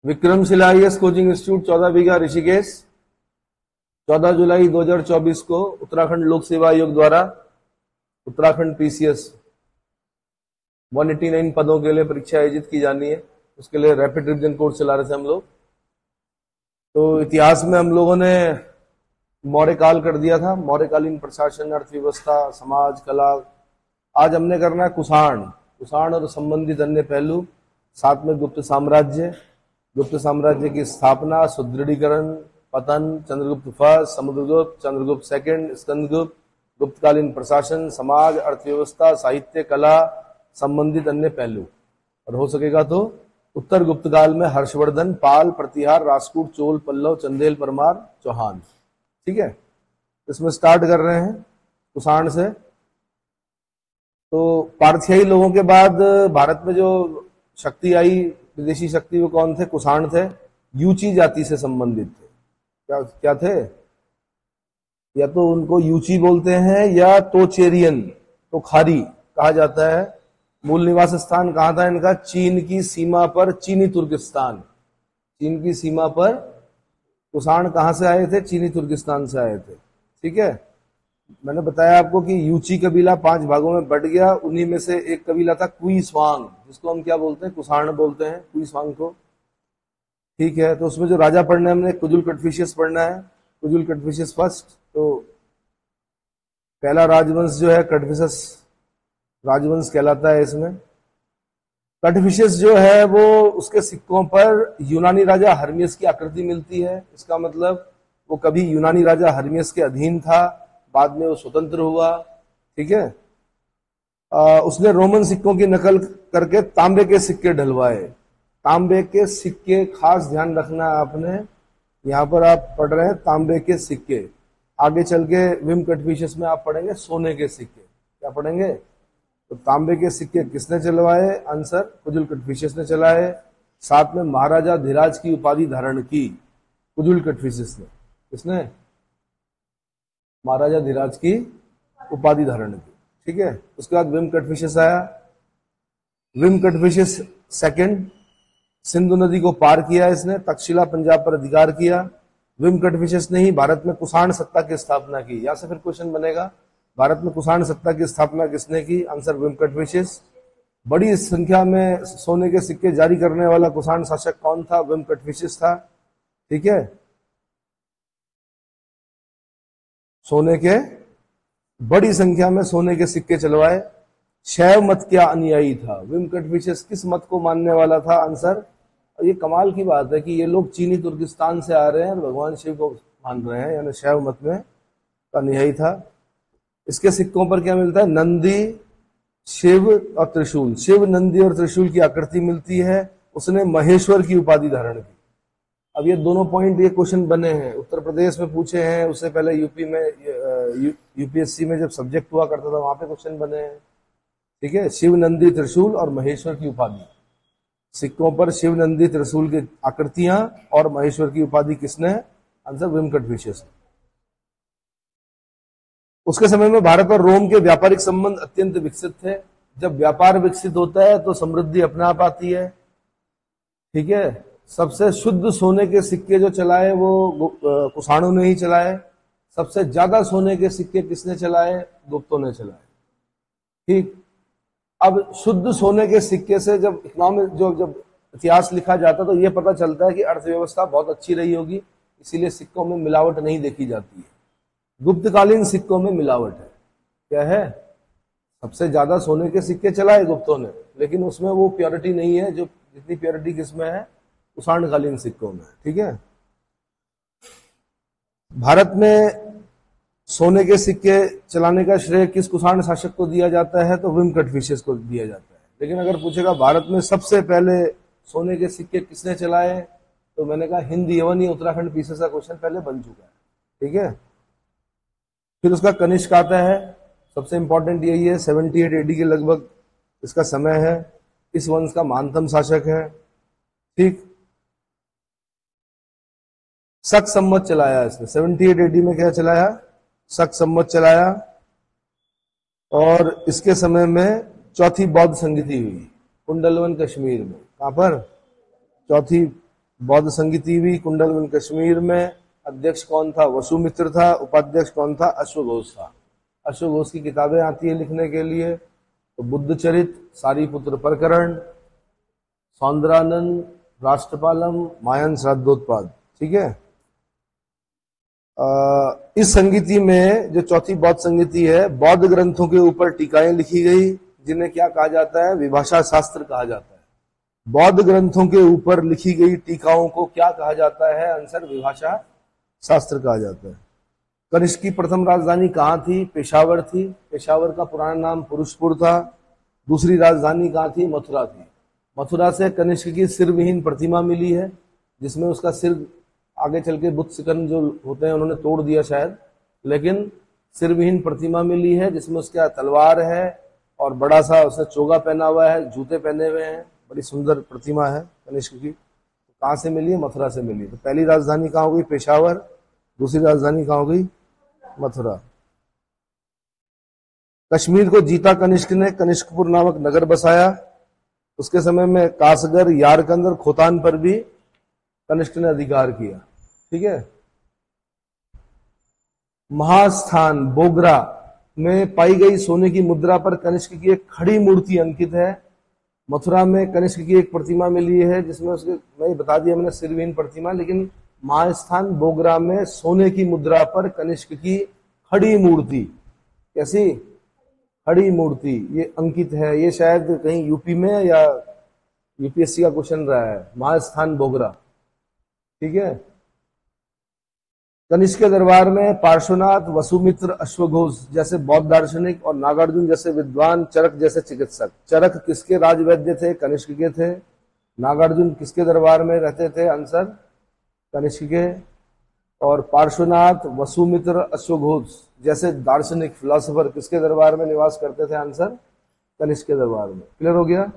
Vikramshila IAS coaching institute 14 बीघा ऋषिकेश 14 जुलाई 2024 को उत्तराखंड लोक सेवा आयोग द्वारा उत्तराखंड पीसीएस 189 पदों के लिए परीक्षा आयोजित की जानी है। उसके लिए रैपिड रिवीजन कोर्स चला रहे थे हम लोग। तो इतिहास में हम लोगों ने मौर्य काल कर दिया था, मौर्यकालीन प्रशासन, अर्थव्यवस्था, समाज, कला। आज हमने करना है कुषाण और संबंधित अन्य पहलू। साथ में गुप्त साम्राज्य की स्थापना, सुदृढ़ीकरण, पतन, चंद्रगुप्त फर्स्ट, समुद्रगुप्त, चंद्रगुप्त सेकंड, स्कंदगुप्त, गुप्तकालीन प्रशासन, समाज, अर्थव्यवस्था, साहित्य, कला, संबंधित अन्य पहलू। और हो सकेगा तो उत्तर गुप्त काल में हर्षवर्धन, पाल, प्रतिहार, राष्ट्रकूट, चोल, पल्लव, चंदेल, परमार, चौहान। ठीक है, इसमें स्टार्ट कर रहे हैं कुषाण से। तो पारथियाई लोगों के बाद भारत में जो शक्ति आई, विदेशी शक्ति, वो कौन थे? कुषाण थे। यूची जाति से संबंधित थे। क्या थे? या तो उनको यूची बोलते हैं या तोचेरियन, तो खारी कहा जाता है। मूल निवास स्थान कहां था इनका? चीन की सीमा पर, चीनी तुर्किस्तान। चीन की सीमा पर कुषाण कहां से आए थे? चीनी तुर्किस्तान से आए थे। ठीक है, मैंने बताया आपको कि यूची कबीला 5 भागों में बट गया। उन्हीं में से एक कबीला था कुईस्वांग, जिसको हम क्या बोलते हैं? कुषाण बोलते हैं कुईस्वांग को। ठीक है, तो उसमें जो राजा पढ़ना है हमने, कुजुल कटफिशियस पढ़ना है। कुजुल कटफिशियस फर्स्ट। तो पहला राजवंश जो है कटफिशियस राजवंश कहलाता है। इसमें कटफिशियस जो है वो, उसके सिक्कों पर यूनानी राजा हर्मियस की आकृति मिलती है। इसका मतलब वो कभी यूनानी राजा हर्मियस के अधीन था, बाद में वो स्वतंत्र हुआ। ठीक है, उसने रोमन सिक्कों की नकल करके तांबे के सिक्के ढलवाए। तांबे के सिक्के, खास ध्यान रखना आपने, यहां पर आप पढ़ रहे हैं तांबे के सिक्के। आगे चल के विम कटफिशियस में आप पढ़ेंगे सोने के सिक्के। क्या पढ़ेंगे? तो तांबे के सिक्के किसने चलवाए? आंसर, कुजुल कटफिशियस ने चलाए। साथ में महाराजा धीराज की उपाधि धारण की कुजुल कटफिशियस ने। किसने? महाराजा धीराज की उपाधि धारण की। ठीक है, उसके बाद विम कटफिशियस आया। विम कटफिशियस सेकंड, सिंधु नदी को पार किया इसने, तक्षशिला पंजाब पर अधिकार किया। विम कटफिशियस ने ही भारत में कुषाण सत्ता की स्थापना की। यहां से फिर क्वेश्चन बनेगा, भारत में कुषाण सत्ता की स्थापना किसने की? आंसर, विम कटफिशियस। बड़ी संख्या में सोने के सिक्के जारी करने वाला कुषाण शासक कौन था? विम कटफिशियस था। ठीक है, सोने के, बड़ी संख्या में सोने के सिक्के चलवाए। शैव मत क्या अनुयायी था? विम कटफिशियस किस मत को मानने वाला था? आंसर, ये कमाल की बात है कि ये लोग चीनी तुर्किस्तान से आ रहे हैं और भगवान शिव को मान रहे हैं, यानी शैव मत में का अनुयायी था। इसके सिक्कों पर क्या मिलता है? नंदी, शिव और त्रिशूल। शिव, नंदी और त्रिशूल की आकृति मिलती है। उसने महेश्वर की उपाधि धारण की। अब ये दोनों पॉइंट, ये क्वेश्चन बने हैं, उत्तर प्रदेश में पूछे हैं, उससे पहले यूपी में, यूपीएससी में जब सब्जेक्ट हुआ करता था वहां पे क्वेश्चन बने हैं। ठीक है, शिव, नंदी, त्रिशूल और महेश्वर की उपाधि। सिक्कों पर शिव, नंदी, त्रिशूल की आकृतियां और महेश्वर की उपाधि किसने? आंसर, विम कटफिशियस। उसके समय में भारत और रोम के व्यापारिक संबंध अत्यंत विकसित थे। जब व्यापार विकसित होता है तो समृद्धि अपने आप आती है। ठीक है, सबसे शुद्ध सोने के सिक्के जो चलाए वो कुषाणों ने ही चलाए। सबसे ज्यादा सोने के सिक्के किसने चलाए? गुप्तों ने चलाए। ठीक, अब शुद्ध सोने के सिक्के से जब इकोनॉमिक, जब इतिहास लिखा जाता तो ये पता चलता है कि अर्थव्यवस्था बहुत अच्छी रही होगी, इसीलिए सिक्कों में मिलावट नहीं देखी जाती है। गुप्तकालीन सिक्कों में मिलावट है। क्या है? सबसे ज्यादा सोने के सिक्के चलाए गुप्तों ने, लेकिन उसमें वो प्योरिटी नहीं है जो जितनी प्योरिटी किसमें है? कुषाणकालीन सिक्कों में। ठीक है, भारत में सोने के सिक्के चलाने का श्रेय किस कुषाण शासक को दिया जाता है? तो विम कटफिशियस को दिया जाता है। लेकिन अगर पूछेगा भारत में सबसे पहले सोने के सिक्के किसने चलाए, तो मैंने कहा हिंद यवन या उत्तराखंड पीसीएस का क्वेश्चन पहले बन चुका है। ठीक है, फिर उसका कनिष्क आता है, सबसे इंपॉर्टेंट यही है, 78 एडी के लगभग इसका समय है। इस वंश का महानतम शासक है। ठीक, शक संवत चलाया इसने। 78 एडी में क्या चलाया? शक संवत चलाया। और इसके समय में चौथी बौद्ध संगति हुई कुंडलवन कश्मीर में। कहां पर? चौथी बौद्ध संगीति भी कुंडलवन कश्मीर में। अध्यक्ष कौन था? वसुमित्र था। उपाध्यक्ष कौन था? अश्वघोष था। अश्वघोष की किताबें आती है लिखने के लिए, तो बुद्ध चरित, सारीपुत्र प्रकरण, सौंदरानंद, राष्ट्रपालम, मायन श्राद्धोत्पाद। ठीक है। इस संगीति में जो चौथी बौद्ध संगीति है, बौद्ध ग्रंथों के ऊपर टीकाएं लिखी गई, जिन्हें क्या कहा जाता है? विभाषा शास्त्र कहा जाता है। बौद्ध ग्रंथों के ऊपर लिखी गई टीकाओं को क्या कहा जाता है? आंसर विभाषा शास्त्र कहा जाता है। कनिष्क की प्रथम राजधानी कहाँ थी? पेशावर थी। पेशावर का पुराना नाम पुरुषपुर था। दूसरी राजधानी कहाँ थी? मथुरा थी। मथुरा से कनिष्क की सिर विहीन प्रतिमा मिली है, जिसमें उसका सिर आगे चल के बुद्ध सिकंद जो होते हैं उन्होंने तोड़ दिया शायद, लेकिन सिर विहीन प्रतिमा मिली है जिसमें उसका तलवार है और बड़ा सा उसने चोगा पहना हुआ है, जूते पहने हुए हैं। बड़ी सुंदर प्रतिमा है कनिष्क की। कहाँ से मिली है? मथुरा से मिली। तो पहली राजधानी कहाँ हो गई? पेशावर। दूसरी राजधानी कहाँ हो गई? मथुरा। कश्मीर को जीता कनिष्क ने कनिष्कपुर नामक नगर बसाया। उसके समय में कासगर, यारकंद और खोतान पर भी कनिष्क ने अधिकार किया। ठीक है। महास्थान बोगरा में पाई गई सोने की मुद्रा पर कनिष्क की एक खड़ी मूर्ति अंकित है। मथुरा में कनिष्क की एक प्रतिमा मिली है जिसमें उसके, मैं बता दिया मैंने, सिरविहीन प्रतिमा, लेकिन महास्थान बोगरा में सोने की मुद्रा पर कनिष्क की खड़ी मूर्ति, कैसी खड़ी मूर्ति, ये अंकित है। ये शायद कहीं यूपी में या यूपीएससी का क्वेश्चन रहा है, महास्थान बोगरा। ठीक है। कनिष्क के दरबार में पार्श्वनाथ, वसुमित्र, अश्वघोष जैसे बौद्ध दार्शनिक और नागार्जुन जैसे विद्वान, चरक जैसे चिकित्सक। चरक किसके राजवैद्य थे? कनिष्क के थे। नागार्जुन किसके दरबार में रहते थे? आंसर कनिष्क के। और पार्श्वनाथ, वसुमित्र, अश्वघोष जैसे दार्शनिक फिलोसोफर किसके दरबार में निवास करते थे? आंसर कनिष्क के दरबार में। क्लियर हो गया?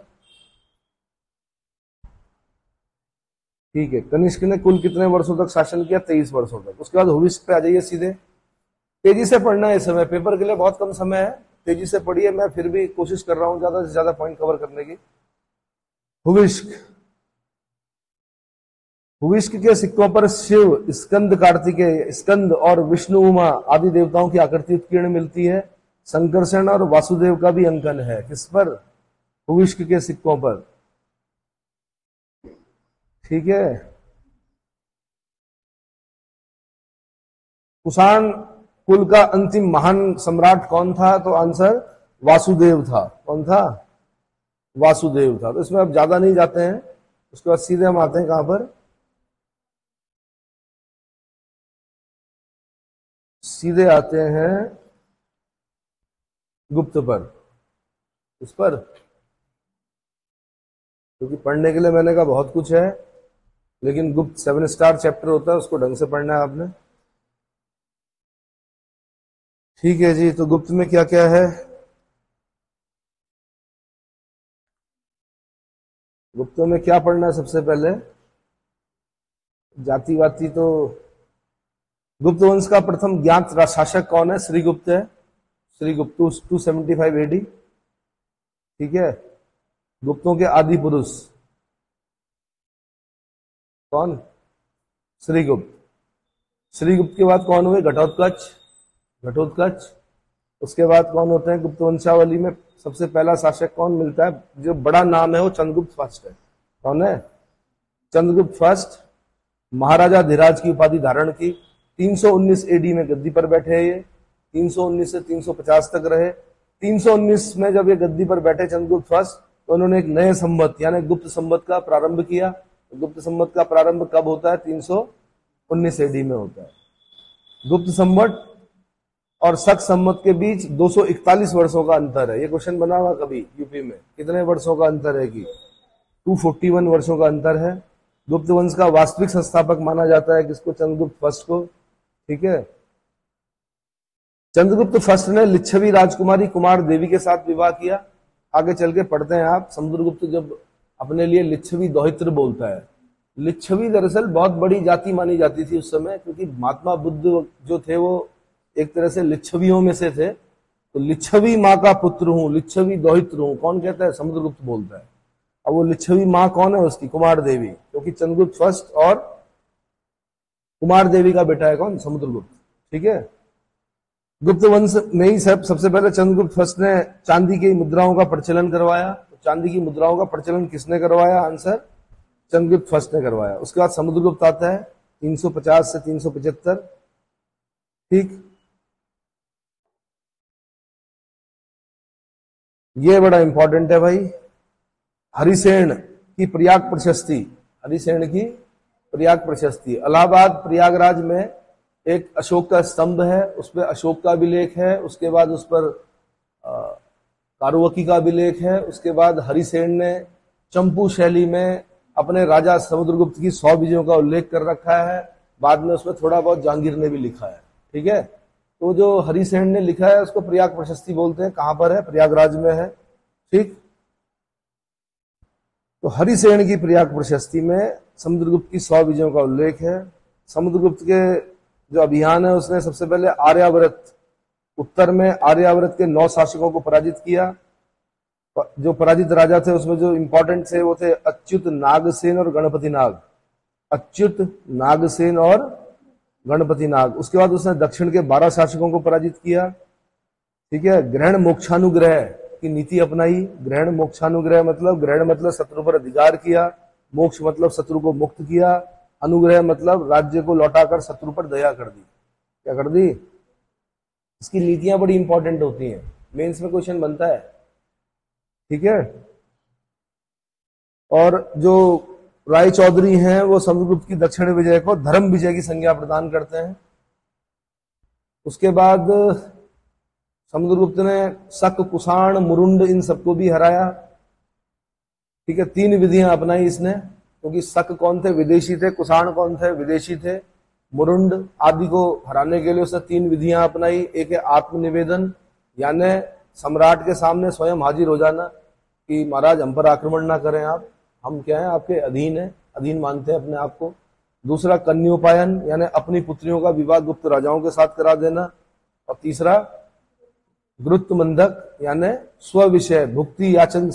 ठीक है। कनिष्क ने कुल कितने वर्षों तक शासन किया? 23 वर्षों तक। उसके बाद हुविष्क पे आ जाइए सीधे। तेजी से पढ़ना है इस समय, पेपर के लिए बहुत कम समय है, तेजी से पढ़िए। मैं फिर भी कोशिश कर रहा हूं ज्यादा से ज्यादा पॉइंट कवर करने की। हुविष्क। हुविष्क के सिक्कों पर शिव, स्कंद कार्तिकेय, स्कंद और विष्णु उमा आदि देवताओं की आकृति उत्कीर्ण मिलती है। संकर्षण और वासुदेव का भी अंकन है। किस पर? हुविष्क के सिक्कों पर। ठीक है। कुषाण कुल का अंतिम महान सम्राट कौन था? तो आंसर वासुदेव था। कौन था? वासुदेव था। तो इसमें अब ज्यादा नहीं जाते हैं, उसके बाद सीधे हम आते हैं कहां पर? सीधे आते हैं गुप्त पर। उस पर क्योंकि पढ़ने के लिए मैंने कहा बहुत कुछ है, लेकिन गुप्त 7 स्टार चैप्टर होता है, उसको ढंग से पढ़ना है आपने। ठीक है जी। तो गुप्त में क्या क्या है? गुप्तों में क्या पढ़ना है सबसे पहले? जाति वाति तो। गुप्त वंश का प्रथम ज्ञात शासक कौन है? श्रीगुप्त है। श्रीगुप्त 275 AD। ठीक है। गुप्तों के आदि पुरुष कौन? श्रीगुप्त। श्रीगुप्त के बाद कौन हुए? घटोत्कच। घटोत्कच। उसके बाद कौन होते हैं? गुप्त वंशावली में सबसे पहला शासक कौन मिलता है? जो बड़ा नाम है वो चंद्रगुप्त फर्स्ट है। कौन है? चंद्रगुप्त फर्स्ट। महाराजा धीराज की उपाधि धारण की। 319 AD में गद्दी पर बैठे। ये 319 से 350 तक रहे। 319 में जब ये गद्दी पर बैठे चंद्रगुप्त फर्स्ट, तो उन्होंने एक नए संवत यानी गुप्त संवत का प्रारंभ किया। गुप्त संवत का प्रारंभ कब होता है? 319 AD में होता है। गुप्त संवत और शक संवत के बीच 241 वर्षों का अंतर है। ये क्वेश्चन बना हुआ कभी यूपी में, कितने वर्षों का अंतर है? कि 241 वर्षों का अंतर है। गुप्त वंश का वास्तविक संस्थापक माना जाता है किसको? चंद्रगुप्त फर्स्ट को। ठीक है। चंद्रगुप्त फर्स्ट ने लिच्छवी राजकुमारी कुमार देवी के साथ विवाह किया। आगे चल के पढ़ते हैं आप। समुद्रगुप्त जब अपने लिए लिच्छवी दोहित्र बोलता है, लिच्छवी दरअसल बहुत बड़ी जाति मानी जाती थी उस समय, क्योंकि महात्मा बुद्ध जो थे वो एक तरह से लिच्छवियों में से थे। तो लिच्छवी माँ का पुत्र हूं, लिच्छवी दोहित्र हूं, कौन कहता है? समुद्रगुप्त बोलता है। अब वो लिच्छवी माँ कौन है उसकी? कुमार देवी, क्योंकि चंद्रगुप्त फर्स्ट और कुमार देवी का बेटा है कौन? समुद्रगुप्त। ठीक है, गुप्त वंश में ही सबसे पहले चंद्रगुप्त फर्स्ट ने चांदी की मुद्राओं का प्रचलन करवाया। तो चांदी की मुद्राओं का प्रचलन किसने करवाया? आंसर चंद्रगुप्त फर्स्ट ने करवाया। उसके बाद समुद्रगुप्त आता है 350 से 375। ठीक, ये बड़ा इंपॉर्टेंट है भाई। हरिसेन की प्रयाग प्रशस्ति, हरिसेन की प्रयाग प्रशस्ति। इलाहाबाद प्रयागराज में एक अशोक का स्तंभ है, उस पर अशोक का अभिलेख है। उसके बाद उस पर कारुवकी का अभिलेख है। उसके बाद हरिसेन ने चंपू शैली में अपने राजा समुद्रगुप्त की 100 विजयों का उल्लेख कर रखा है। बाद में उसमें थोड़ा बहुत जहांगीर ने भी लिखा है। ठीक है, तो जो हरिसेन ने लिखा है उसको प्रयाग प्रशस्ति बोलते हैं। कहां पर है? प्रयागराज में है। ठीक, तो हरिसेन की प्रयाग प्रशस्ति में समुद्रगुप्त की 100 विजयों का उल्लेख है। समुद्रगुप्त के जो अभियान है उसने सबसे पहले आर्यावर्त, उत्तर में आर्यावर्त के 9 शासकों को पराजित किया। जो पराजित राजा थे उसमें जो इंपॉर्टेंट थे वो थे अच्युत, नागसेन और गणपति नाग। अच्युत, नागसेन और गणपति नाग। उसके बाद उसने दक्षिण के 12 शासकों को पराजित किया। ठीक है, ग्रहण मोक्षानुग्रह की नीति अपनाई। ग्रहण मोक्षानुग्रह मतलब, ग्रहण मतलब शत्रु पर अधिकार किया, मोक्ष मतलब शत्रु को मुक्त किया, अनुग्रह मतलब राज्य को लौटाकर शत्रु पर दया कर दी। क्या कर दी? इसकी नीतियां बड़ी इंपॉर्टेंट होती हैं, मेंस में क्वेश्चन बनता है। ठीक है, और जो राय चौधरी हैं वो समुद्रगुप्त की दक्षिण विजय को धर्म विजय की संज्ञा प्रदान करते हैं। उसके बाद समुद्रगुप्त ने शक, कुषाण, मुरुंड इन सबको भी हराया। ठीक है, 3 विधियां अपनाई इसने, क्योंकि शक कौन थे? विदेशी थे। कुषाण कौन थे? विदेशी थे। मुरुंड आदि को हराने के लिए उसने 3 विधियां अपनाई। एक है आत्मनिवेदन, यानी सम्राट के सामने स्वयं हाजिर हो जाना कि महाराज हम पर आक्रमण ना करें आप, हम क्या है? आपके अधीन है, अधीन मानते हैं अपने आप को। दूसरा कन्योपायन, यानी अपनी पुत्रियों का विवाह गुप्त राजाओं के साथ करा देना। और तीसरा गुरुत्वमंधक, यानी स्व-विषय भुक्ति याचन,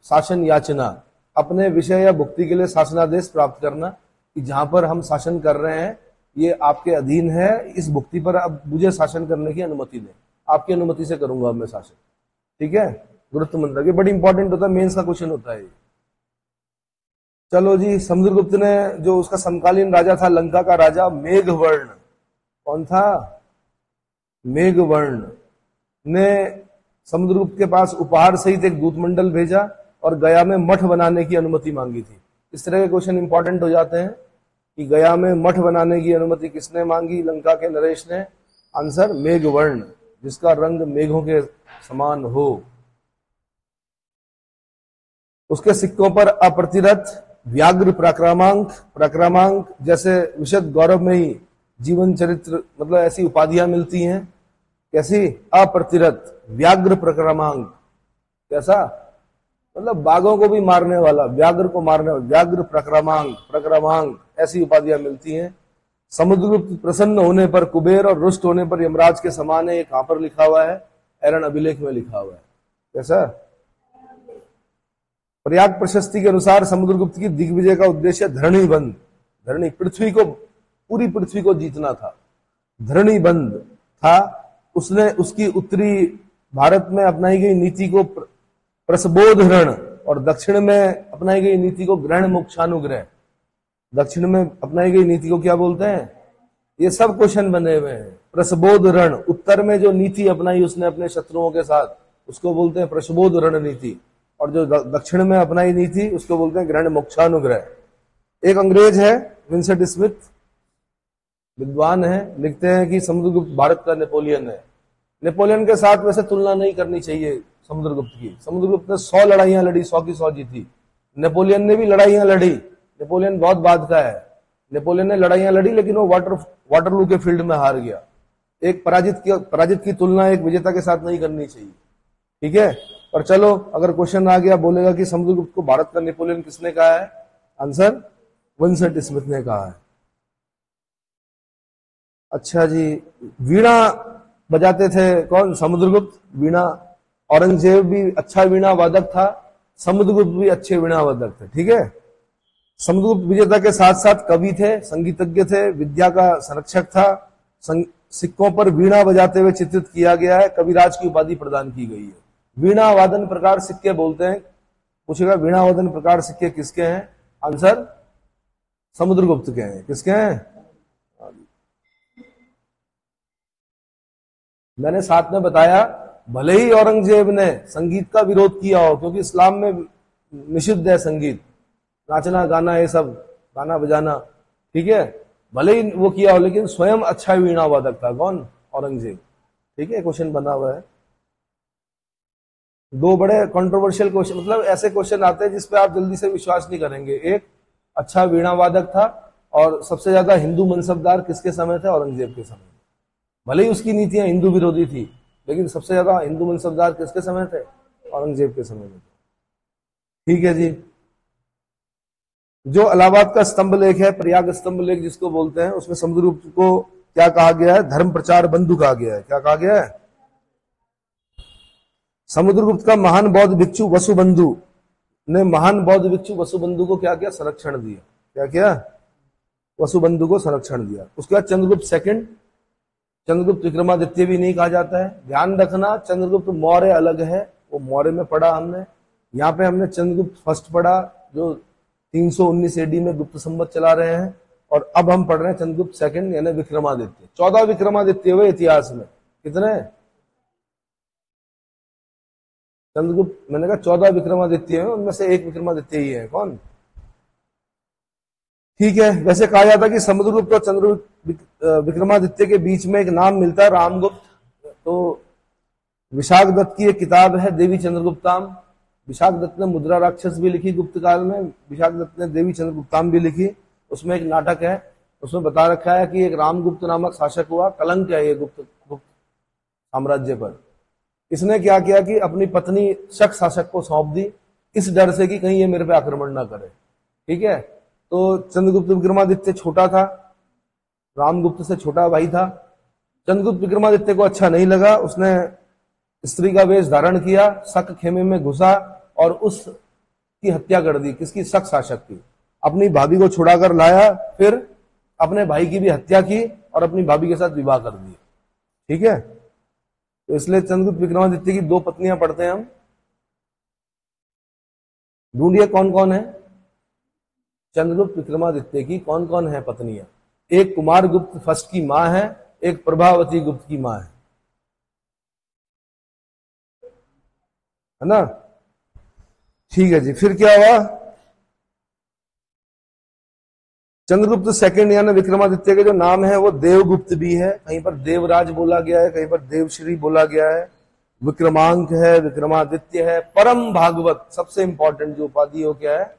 शासन याचना, अपने विषय या भुक्ति के लिए शासनादेश प्राप्त करना कि जहां पर हम शासन कर रहे हैं ये आपके अधीन है, इस भुक्ति पर अब मुझे शासन करने की अनुमति दें, आपकी अनुमति से करूंगा मैं शासन। ठीक है, गुरुत्वमंधक, ये बड़ी इंपॉर्टेंट होता है, मेंस का क्वेश्चन होता है। चलो जी, समुद्रगुप्त ने जो उसका समकालीन राजा था, लंका का राजा मेघवर्ण, कौन था? मेघवर्ण ने समुद्रगुप्त के पास उपहार सहित एक दूतमंडल भेजा और गया में मठ बनाने की अनुमति मांगी थी। इस तरह के क्वेश्चन इंपॉर्टेंट हो जाते हैं कि गया में मठ बनाने की अनुमति किसने मांगी? लंका के नरेश ने। आंसर मेघवर्ण, जिसका रंग मेघों के समान हो। उसके सिक्कों पर अप्रतिरथ, व्याघ्र, प्राक्रामांक जैसे विशद गौरव में ही जीवन चरित्र, मतलब ऐसी उपाधियां मिलती हैं। कैसी? अप्रतिरथ, व्याघ्र, प्राक्रामांक। कैसा? मतलब बाघों को भी मारने वाला, व्याघ्र को मारने वाला, व्याघ्र, प्राक्रामांक, ऐसी उपाधियां मिलती हैं। समुद्रगुप्त प्रसन्न होने पर कुबेर और रुष्ट होने पर यमराज के समान है। ये कहां पर लिखा हुआ है? एरन अभिलेख में लिखा हुआ है। कैसा? प्रयाग प्रशस्ति के अनुसार समुद्रगुप्त की दिग्विजय का उद्देश्य धरणीबंध, धरणी, पृथ्वी को, पूरी पृथ्वी को जीतना था, धरणीबंध था। उसने उसकी उत्तरी भारत में अपनाई गई नीति को प्रसबोधरण और दक्षिण में अपनाई गई नीति को ग्रहण मोक्षानुग्रह, दक्षिण में अपनाई गई नीति को क्या बोलते हैं? ये सब क्वेश्चन बने हुए हैं। प्रसबोधरण, उत्तर में जो नीति अपनाई उसने अपने शत्रुओं के साथ, उसको बोलते हैं प्रसबोधरण नीति। और जो दक्षिण में अपनाई नीति उसको बोलते हैं ग्रहण मोक्षानुग्रह। एक अंग्रेज है विंसेंट स्मिथ, विद्वान है, लिखते हैं कि समुद्रगुप्त भारत का नेपोलियन है। नेपोलियन के साथ वैसे तुलना नहीं करनी चाहिए समुद्रगुप्त की। समुद्रगुप्त ने 100 लड़ाइयां लड़ी, 100 की 100 जीती। नेपोलियन ने भी लड़ाइयां लड़ी, नेपोलियन बहुत बाद का है। नेपोलियन ने लड़ाइयां लड़ी लेकिन वो वाटरलू के फील्ड में हार गया। एक पराजित की तुलना एक विजेता के साथ नहीं करनी चाहिए। ठीक है, और चलो अगर क्वेश्चन आ गया, बोलेगा कि समुद्रगुप्त को भारत का नेपोलियन किसने कहा है? आंसर विंसेंट स्मिथ ने कहा है। अच्छा जी, वीणा बजाते थे कौन? समुद्रगुप्त। वीणा, औरंगजेब भी अच्छा वीणा वादक था। समुद्रगुप्त भी अच्छे वीणावादक थे, ठीक है। समुद्रगुप्त विजेता के साथ साथ कवि थे, संगीतज्ञ थे, विद्या का संरक्षक था। सिक्कों पर वीणा बजाते हुए चित्रित किया गया है, कविराज की उपाधि प्रदान की गई है। वीणा वादन प्रकार सिक्के बोलते हैं। पूछेगा वीणा वादन प्रकार सिक्के किसके हैं? आंसर समुद्रगुप्त के हैं। किसके हैं? मैंने साथ में बताया, भले ही औरंगजेब ने संगीत का विरोध किया हो, क्योंकि इस्लाम में निषिद्ध है संगीत, नाचना गाना, ये सब गाना बजाना, ठीक है, भले ही वो किया हो, लेकिन स्वयं अच्छा वीणा वादक था। कौन? औरंगजेब, ठीक है। क्वेश्चन बना हुआ है। दो बड़े कंट्रोवर्शियल क्वेश्चन, मतलब ऐसे क्वेश्चन आते हैं जिसपे आप जल्दी से विश्वास नहीं करेंगे। एक, अच्छा वीणा वादक था, और सबसे ज्यादा हिंदू मनसबदार किसके समय थे? औरंगजेब के समय। भले ही उसकी नीतियां हिंदू विरोधी थी, लेकिन सबसे ज्यादा हिंदू मनसबदार किसके समय थे? औरंगजेब के समय में। ठीक है जी। जो इलाहाबाद का स्तंभ लेख है, प्रयाग स्तंभ लेख जिसको बोलते हैं, उसमें समुद्रगुप्त को क्या कहा गया है? धर्म प्रचार बंधु कहा गया है। क्या कहा गया है? समुद्रगुप्त का महान बौद्ध भिक्षु वसुबंधु ने, महान बौद्ध भिक्षु वसुबंधु को क्या किया? संरक्षण दिया। क्या किया? वसुबंधु को संरक्षण दिया। उसके बाद चंद्रगुप्त सेकंड, चंद्रगुप्त विक्रमादित्य भी नहीं कहा जाता है। ध्यान रखना, चंद्रगुप्त मौर्य अलग है, वो मौर्य में पढ़ा हमने। यहाँ पे हमने चंद्रगुप्त फर्स्ट पढ़ा, जो 319 एडी में गुप्त संवत चला रहे हैं, और अब हम पढ़ रहे हैं चंद्रगुप्त सेकंड यानी विक्रमादित्य। 14 विक्रमादित्य हुए इतिहास में। कितने? चंद्रगुप्त, मैंने कहा 14 विक्रमादित्य हैं, उनमें से एक विक्रमादित्य ही है। कौन? ठीक है। वैसे कहा जाता है कि समुद्रगुप्त और चंद्रगुप्त विक्रमादित्य के बीच में एक नाम मिलता है, रामगुप्त। तो विशाख दत्त की एक किताब है देवी चंद्रगुप्ताम। विशाख दत्त ने मुद्रा राक्षस भी लिखी गुप्त काल में, विशाख दत्त ने देवी चंद्रगुप्ताम भी लिखी। उसमें एक नाटक है, उसमें बता रखा है कि एक रामगुप्त नामक शासक हुआ, कलंक है ये गुप्त साम्राज्य पर। इसने क्या किया कि अपनी पत्नी शक शासक को सौंप दी, इस डर से कि कहीं ये मेरे पे आक्रमण ना करे, ठीक है। तो चंद्रगुप्त विक्रमादित्य छोटा था, रामगुप्त से छोटा भाई था। चंद्रगुप्त विक्रमादित्य को अच्छा नहीं लगा, उसने स्त्री का वेश धारण किया, शक खेमे में घुसा और उसकी हत्या कर दी। किसकी? शक शासक की। अपनी भाभी को छुड़ाकर लाया, फिर अपने भाई की भी हत्या की और अपनी भाभी के साथ विवाह कर दिया, ठीक है। तो इसलिए चंद्रगुप्त विक्रमादित्य की 2 पत्नियां पढ़ते हैं हम। ढूंढिए कौन कौन है चंद्रगुप्त विक्रमादित्य की, कौन कौन है पत्नियां? एक कुमार गुप्त फर्स्ट की मां है, एक प्रभावती गुप्त की मां है ना। ठीक है जी। फिर क्या हुआ? चंद्रगुप्त सेकंड यानी विक्रमादित्य के जो नाम है वो देवगुप्त भी है, कहीं पर देवराज बोला गया है, कहीं पर देवश्री बोला गया है। विक्रमांक है, विक्रमादित्य है, परम भागवत, सबसे इंपॉर्टेंट जो उपाधि हो क्या है?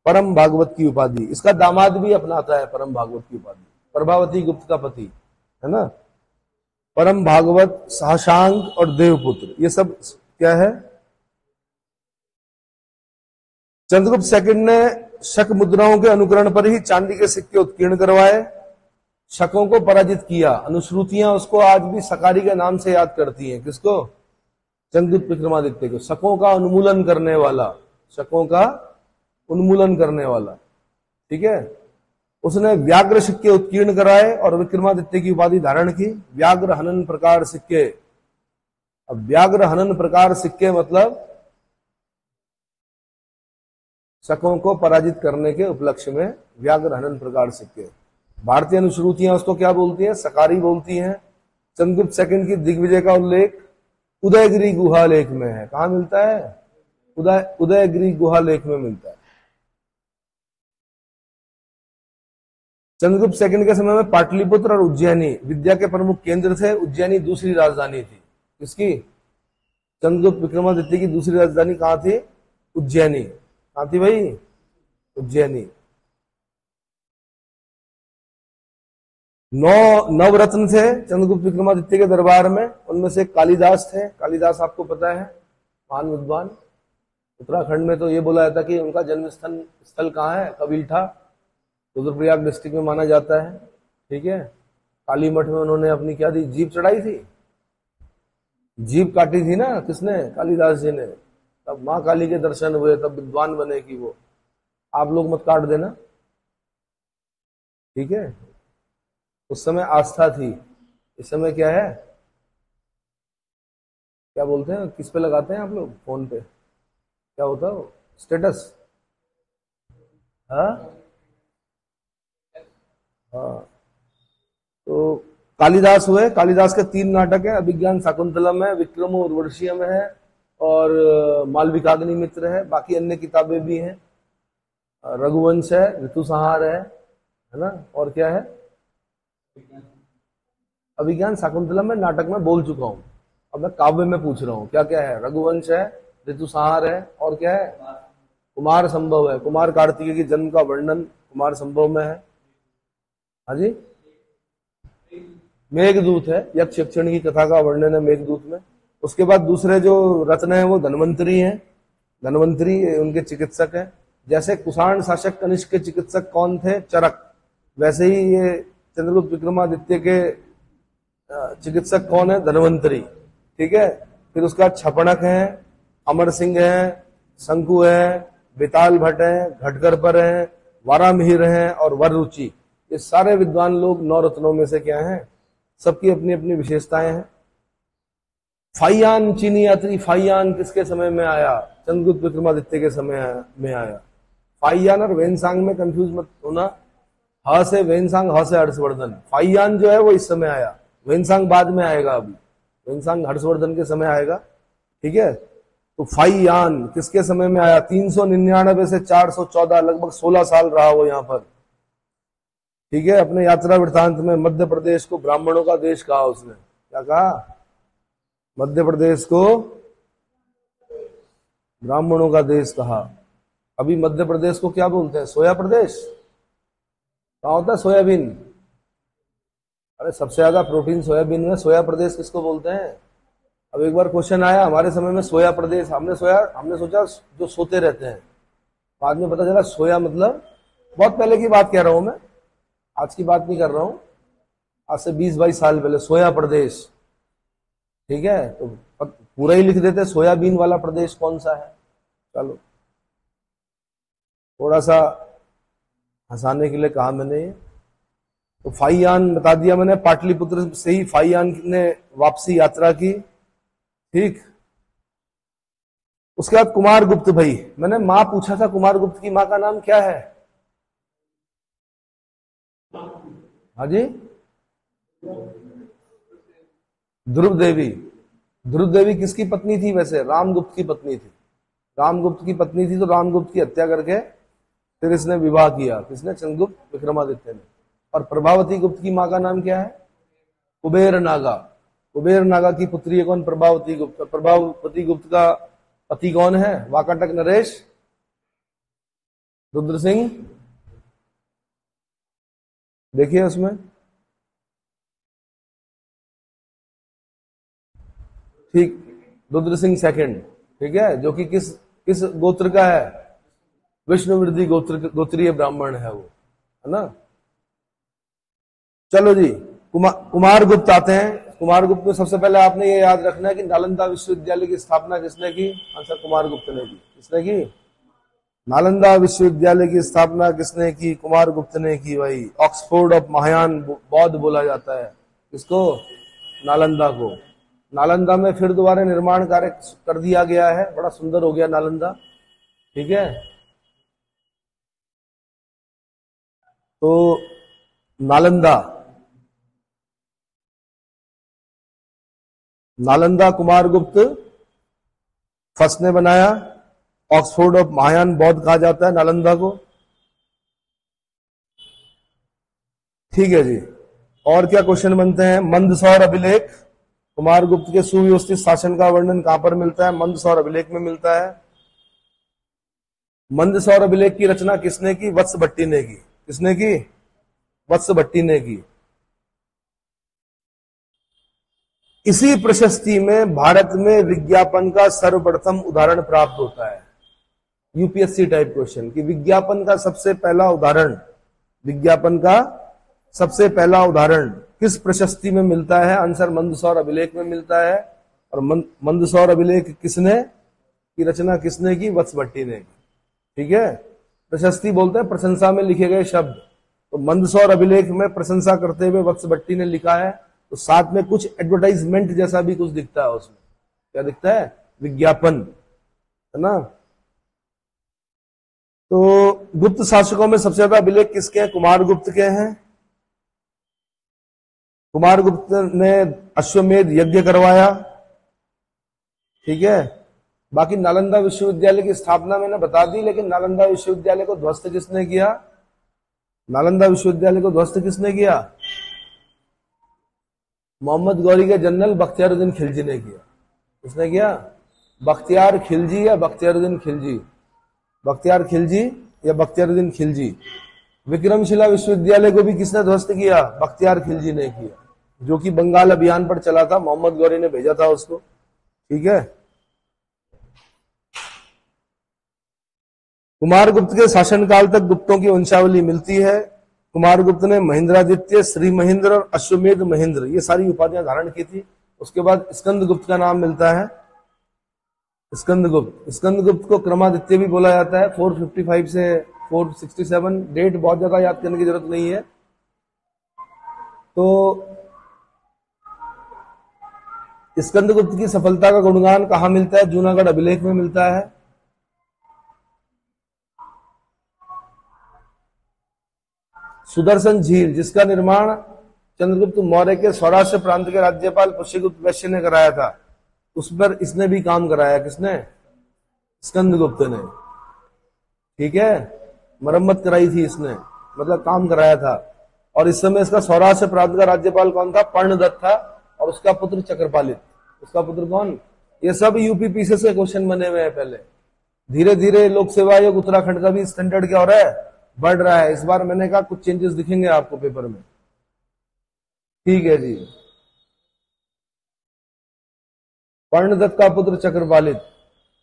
परम भागवत की उपाधि। इसका दामाद भी अपनाता है परम भागवत की उपाधि, प्रभावती गुप्त का पति, है ना। परम भागवत, साशांक और देवपुत्र, ये सब क्या है? चंद्रगुप्त सेकंड ने शक मुद्राओं के अनुकरण पर ही चांदी के सिक्के उत्कीर्ण करवाए, शकों को पराजित किया। अनुश्रुतियां उसको आज भी सकारी के नाम से याद करती हैं। किसको? चंद्रगुप्त विक्रमादित्य को। शकों का उन्मूलन करने वाला, शकों का उन्मूलन करने वाला, ठीक है। उसने व्याघ्र सिक्के उत्कीर्ण कराए और विक्रमादित्य की उपाधि धारण की, व्याघ्र हनन प्रकार सिक्के। अब व्याघ्र हनन प्रकार सिक्के मतलब शकों को पराजित करने के उपलक्ष्य में व्याघ्र हनन प्रकार सिक्के। भारतीय अनुश्रुतियां उसको क्या बोलती हैं? सकारी बोलती हैं। चंद्रगुप्त सेकंड की दिग्विजय का उल्लेख उदयगिरी गुहा लेख में है। कहां मिलता है? उदयगिरी गुहा लेख में मिलता है। चंद्रगुप्त सेकंड के समय में पाटलिपुत्र और उज्जैनी विद्या के प्रमुख केंद्र थे। उज्जैनी दूसरी राजधानी थी। किसकी? चंद्रगुप्त विक्रमादित्य की दूसरी राजधानी कहां थी? उज्जैनी। कहां थी भाई? उज्जैनी। 9 नवरत्न थे चंद्रगुप्त विक्रमादित्य के दरबार में, उनमें से कालिदास थे। कालिदास आपको पता है, महान विद्वान। उत्तराखंड में तो ये बोला जाता कि उनका जन्म स्थल कहाँ है? कबीलठा, रुद्रप्रयाग डिस्ट्रिक्ट में माना जाता है, ठीक है। काली मठ में उन्होंने अपनी क्या दी? जीभ चढ़ाई थी, जीभ काटी थी ना, किसने? कालिदास जी ने। तब माँ काली के दर्शन हुए, तब विद्वान बने कि वो। आप लोग मत काट देना, ठीक है। उस समय आस्था थी, इस समय क्या है, क्या बोलते हैं, किस पे लगाते हैं आप लोग फोन पे, क्या होता है वो, स्टेटस। हाँ हाँ। तो कालिदास हुए, कालिदास के 3 नाटक है, अभिज्ञान शाकुंतलम है, विक्रम उर्वशीयम है, और मालविकाग्नि मित्र है। बाकी अन्य किताबें भी हैं, रघुवंश है, ऋतुसंहार है ना, और क्या है, अभिज्ञान शाकुंतलम में नाटक में बोल चुका हूं, अब मैं काव्य में पूछ रहा हूं क्या क्या है। रघुवंश है, ऋतुसंहार है, और क्या है, कुमार संभव है, कुमार कार्तिकेय की जन्म का वर्णन कुमार संभव में है। हाँ जी, मेघदूत है, यक्ष यक्षिणी की कथा का वर्णन है मेघदूत में। उसके बाद दूसरे जो रत्न है वो धन्वंतरी हैं, धन्वंतरी उनके चिकित्सक हैं। जैसे कुषाण शासक कनिष्क के चिकित्सक कौन थे, चरक, वैसे ही ये चंद्रगुप्त विक्रमादित्य के चिकित्सक कौन है, धन्वंतरी, ठीक है। फिर उसका छपणक है, अमर सिंह है, शंकु है, बेताल भट्ट है, घटकर पर है, वारामिहिर है, और वररुचि। ये सारे विद्वान लोग 9 रत्नों में से क्या हैं, सबकी अपनी अपनी विशेषताएं हैं। फाइयान, चीनी यात्री फाइयान किसके समय में आया, चंद्रगुप्त विक्रमादित्य के समय में आया। फाइयान और वेनसांग में कंफ्यूज मत होना, ह से वेनसांग, ह से हर्षवर्धन। फाइयान जो है वो इस समय आया, वेनसांग बाद में आएगा, अभी वेनसांग हर्षवर्धन के समय आएगा, ठीक है। तो फाइयान किसके समय में आया, 399 से 414, लगभग 16 साल रहा वो यहां पर, ठीक है। अपने यात्रा वृत्तांत में मध्य प्रदेश को ब्राह्मणों का देश कहा उसने, क्या कहा, मध्य प्रदेश को ब्राह्मणों का देश कहा। अभी मध्य प्रदेश को क्या बोलते हैं, सोया प्रदेश, कहा होता है सोयाबीन, अरे सबसे ज्यादा प्रोटीन सोयाबीन में, सोया प्रदेश किसको बोलते हैं। अब एक बार क्वेश्चन आया हमारे समय में, सोया प्रदेश, हमने सोचा जो सोते रहते हैं, बाद में पता चला सोया मतलब, बहुत पहले की बात कह रहा हूं मैं, आज की बात नहीं कर रहा हूं, आज से 20-22 साल पहले, सोया प्रदेश, ठीक है। तो पूरा ही लिख देते सोयाबीन वाला प्रदेश कौन सा है। चलो थोड़ा सा हंसाने के लिए कहा मैंने ये। तो फाइयान बता दिया मैंने, पाटलिपुत्र से ही फाइयान ने वापसी यात्रा की, ठीक। उसके बाद कुमार गुप्त, भाई मैंने मां पूछा था, कुमार गुप्त की मां का नाम क्या है, हाँ जी, ध्रुव देवी। ध्रुव देवी किसकी पत्नी थी वैसे, रामगुप्त की पत्नी थी, रामगुप्त की पत्नी थी, तो रामगुप्त की हत्या करके फिर इसने विवाह किया, किसने, चंद्रगुप्त विक्रमादित्य ने। और प्रभावती गुप्त की मां का नाम क्या है, कुबेर नागा, कुबेर नागा की पुत्री है कौन, प्रभावती गुप्त। प्रभावती गुप्त का पति कौन है, वाकाटक नरेश, रुद्र सिंह, देखिए उसमें, ठीक, रुद्र सिंह सेकंड, ठीक है, जो कि किस किस गोत्र का है, विष्णुवृद्धि गोत्रीय ब्राह्मण है वो, है ना। चलो जी, कुमार गुप्त आते हैं। कुमार गुप्त में सबसे पहले आपने ये याद रखना है कि नालंदा विश्वविद्यालय की स्थापना किसने की, आंसर कुमार गुप्त ने की। किसने की, नालंदा विश्वविद्यालय की स्थापना किसने की, कुमार गुप्त ने की भाई। ऑक्सफोर्ड ऑफ महायान बौद्ध बोला जाता है किसको, नालंदा को। नालंदा में फिर दोबारा निर्माण कार्य कर दिया गया है, बड़ा सुंदर हो गया नालंदा, ठीक है। तो नालंदा कुमार गुप्त फर्स्ट ने बनाया। ऑक्सफोर्ड ऑफ महायान बौद्ध कहा जाता है नालंदा को, ठीक है जी। और क्या क्वेश्चन बनते हैं, मंदसौर अभिलेख, कुमार गुप्त के सुव्यवस्थित शासन का वर्णन कहां पर मिलता है, मंदसौर अभिलेख में मिलता है। मंदसौर अभिलेख की रचना किसने की, वत्स भट्टी ने की। किसने की, वत्स भट्टी ने की। इसी प्रशस्ति में भारत में विज्ञापन का सर्वप्रथम उदाहरण प्राप्त होता है। यूपीएससी टाइप क्वेश्चन कि विज्ञापन का सबसे पहला उदाहरण, विज्ञापन का सबसे पहला उदाहरण किस प्रशस्ति में मिलता है, आंसर मंदसौर अभिलेख में मिलता है। और मंदसौर अभिलेख किसने, की रचना किसने की? वत्स भट्टी ने की। ठीक है। प्रशस्ति बोलते हैं प्रशंसा में लिखे गए शब्द, तो मंदसौर अभिलेख में प्रशंसा करते हुए वत्स भट्टी ने लिखा है, तो साथ में कुछ एडवर्टाइजमेंट जैसा भी कुछ दिखता है उसमें। क्या दिखता है? विज्ञापन, है ना। तो गुप्त शासकों में सबसे ज्यादा अभिलेख किसके हैं? कुमार गुप्त के हैं। कुमार गुप्त ने अश्वमेध यज्ञ करवाया। ठीक है। बाकी नालंदा विश्वविद्यालय की स्थापना मैंने बता दी, लेकिन नालंदा विश्वविद्यालय को ध्वस्त किसने किया? नालंदा विश्वविद्यालय को ध्वस्त किसने किया? मोहम्मद गौरी के जनरल बख्तियारुद्दीन खिलजी ने किया। किसने किया? बख्तियार खिलजी या बख्तियारुद्दीन खिलजी? बख्तियार खिलजी या बख्तियारुद्दीन खिलजी। विक्रमशिला विश्वविद्यालय को भी किसने ध्वस्त किया? बख्तियार खिलजी ने किया, जो कि बंगाल अभियान पर चला था, मोहम्मद गौरी ने भेजा था उसको। ठीक है। कुमार गुप्त के शासनकाल तक गुप्तों की वंशावली मिलती है। कुमार गुप्त ने महेंद्रादित्य, श्री महेंद्र और अश्वमेध महेंद्र ये सारी उपाधियां धारण की थी। उसके बाद स्कंद गुप्त का नाम मिलता है। स्कंद गुप्त को क्रमादित्य भी बोला जाता है। 455 से 467, डेट बहुत ज्यादा याद करने की जरूरत नहीं है। तो स्कंद गुप्त की सफलता का गुणगान कहां मिलता है? जूनागढ़ अभिलेख में मिलता है। सुदर्शन झील, जिसका निर्माण चंद्रगुप्त मौर्य के सौराष्ट्र प्रांत के राज्यपाल पुष्यगुप्त वैश्य ने कराया था, उस पर इसने भी काम कराया। किसने? स्कंदगुप्त ने। ठीक है। मरम्मत कराई थी इसने, मतलब काम कराया था। और इस समय इसका सौराष्ट्र प्रांत का राज्यपाल कौन था? पर्णदत्त था, और उसका पुत्र चक्रपालित। उसका पुत्र कौन? ये सब यूपीपीसी से क्वेश्चन बने हुए हैं पहले। धीरे धीरे लोक सेवा आयोग उत्तराखंड का भी स्टैंडर्ड क्या हो रहा है? बढ़ रहा है। इस बार मैंने कहा कुछ चेंजेस दिखेंगे आपको पेपर में। ठीक है जी। पर्णदत्त का पुत्र चक्रपालित,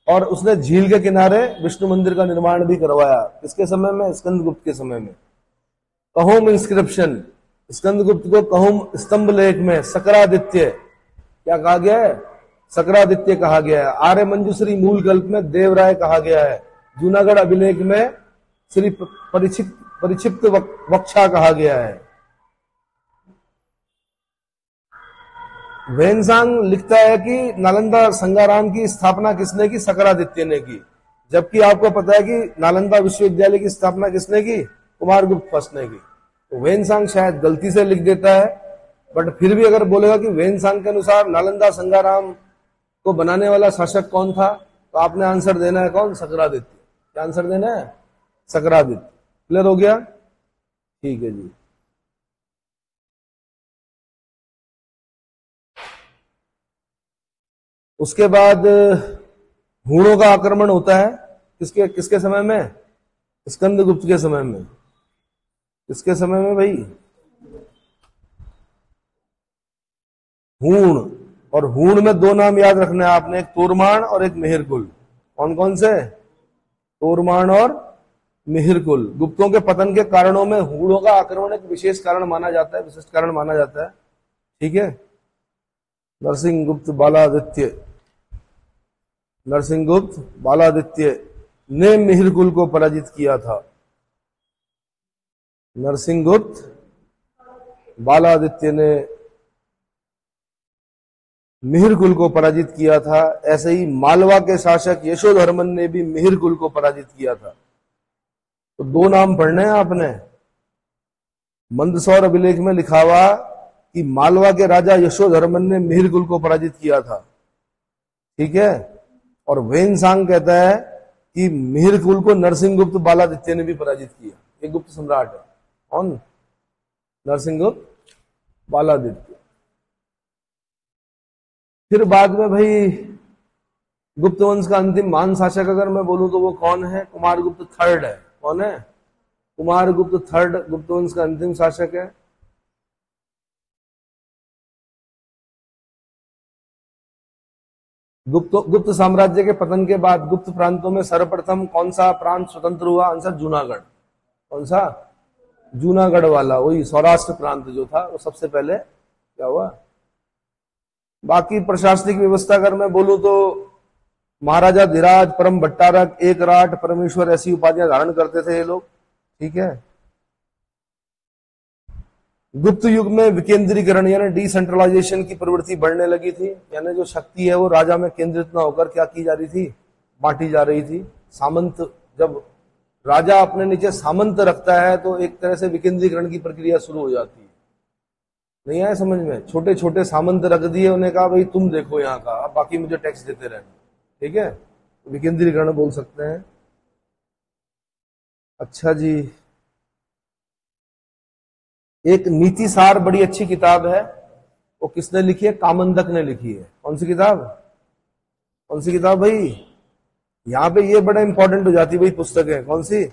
और उसने झील के किनारे विष्णु मंदिर का निर्माण भी करवाया। किसके समय में? स्कंदगुप्त के समय में। कहोम इंस्क्रिप्शन, स्कंदगुप्त को कहोम स्तंभ लेख में सकरादित्य क्या कहा गया है? सकरादित्य कहा गया है। आर्य मंजूश्री मूल कल्प में देवराय कहा गया है। जूनागढ़ अभिलेख में श्री परिक्षिप्त वक्षा कहा गया है। वेनसांग लिखता है कि नालंदा संगाराम की स्थापना किसने की? सकरादित्य ने की। जबकि आपको पता है कि नालंदा विश्वविद्यालय की स्थापना किसने की? कुमारगुप्त फर्स्ट ने की। तो वेनसांग शायद गलती से लिख देता है, बट फिर भी अगर बोलेगा कि वेनसांग के अनुसार नालंदा संगाराम को बनाने वाला शासक कौन था, तो आपने आंसर देना है कौन? सकरादित्य। क्या आंसर देना है? सकरादित्य। क्लियर हो गया? ठीक है जी। उसके बाद हूणों का आक्रमण होता है। किसके किसके समय में? स्कंदगुप्त के समय में। किसके समय में भाई? हूण। और हूण में दो नाम याद रखना है आपने, एक तोरमान और एक मिहिरकुल। कौन कौन से? तोरमान और मिहिरकुल। गुप्तों के पतन के कारणों में हूणों का आक्रमण एक विशेष कारण माना जाता है, विशिष्ट कारण माना जाता है। ठीक है। नरसिंहगुप्त बालादित्य ने मिहिरकुल को पराजित किया था। नरसिंहगुप्त बालादित्य ने मिहिरकुल को पराजित किया था। ऐसे ही मालवा के शासक यशोधर्मन ने भी मिहिरकुल को पराजित किया था। तो दो नाम पढ़ने हैं आपने। मंदसौर अभिलेख में लिखा हुआ कि मालवा के राजा यशोधर्मन ने मिहिरकुल को पराजित किया था। ठीक है। और वेनसांग कहता है कि मिहिरकुल को नरसिंहगुप्त बालादित्य ने भी पराजित किया। ये गुप्त सम्राट है। कौन? नरसिंहगुप्त बालादित्य। फिर बाद में भाई गुप्त वंश का अंतिम महान शासक अगर मैं बोलूं तो वो कौन है? कुमारगुप्त थर्ड है। कौन है? कुमारगुप्त थर्ड गुप्त वंश का अंतिम शासक है। गुप्त साम्राज्य के पतन के बाद गुप्त प्रांतों में सर्वप्रथम कौन सा प्रांत स्वतंत्र हुआ? आंसर जूनागढ़। कौन सा? जूनागढ़ वाला, वही सौराष्ट्र प्रांत जो था वो सबसे पहले क्या हुआ। बाकी प्रशासनिक व्यवस्था अगर मैं बोलूं तो महाराजा धीराज, परम भट्टारक, एक राट, परमेश्वर, ऐसी उपाधियां धारण करते थे ये लोग। ठीक है। गुप्त युग में विकेंद्रीकरण यानी डिसेंट्रलाइजेशन की प्रवृत्ति बढ़ने लगी थी, यानी जो शक्ति है वो राजा में केंद्रित ना होकर क्या की जा रही थी, बांटी जा रही थी। सामंत, जब राजा अपने नीचे सामंत रखता है तो एक तरह से विकेंद्रीकरण की प्रक्रिया शुरू हो जाती है। नहीं आया समझ में? छोटे छोटे सामंत रख दिए, उन्हें कहा भाई तुम देखो यहाँ का, अब बाकी मुझे टैक्स देते रहना। ठीक है, विकेंद्रीकरण बोल सकते हैं। अच्छा जी, एक नीति सार बड़ी अच्छी किताब है, वो किसने लिखी है? कामंदक ने लिखी है। कौन सी किताब? कौन सी किताब भाई? यहां पे ये बड़ा इंपॉर्टेंट हो जाती है भाई पुस्तकें। कौन सी?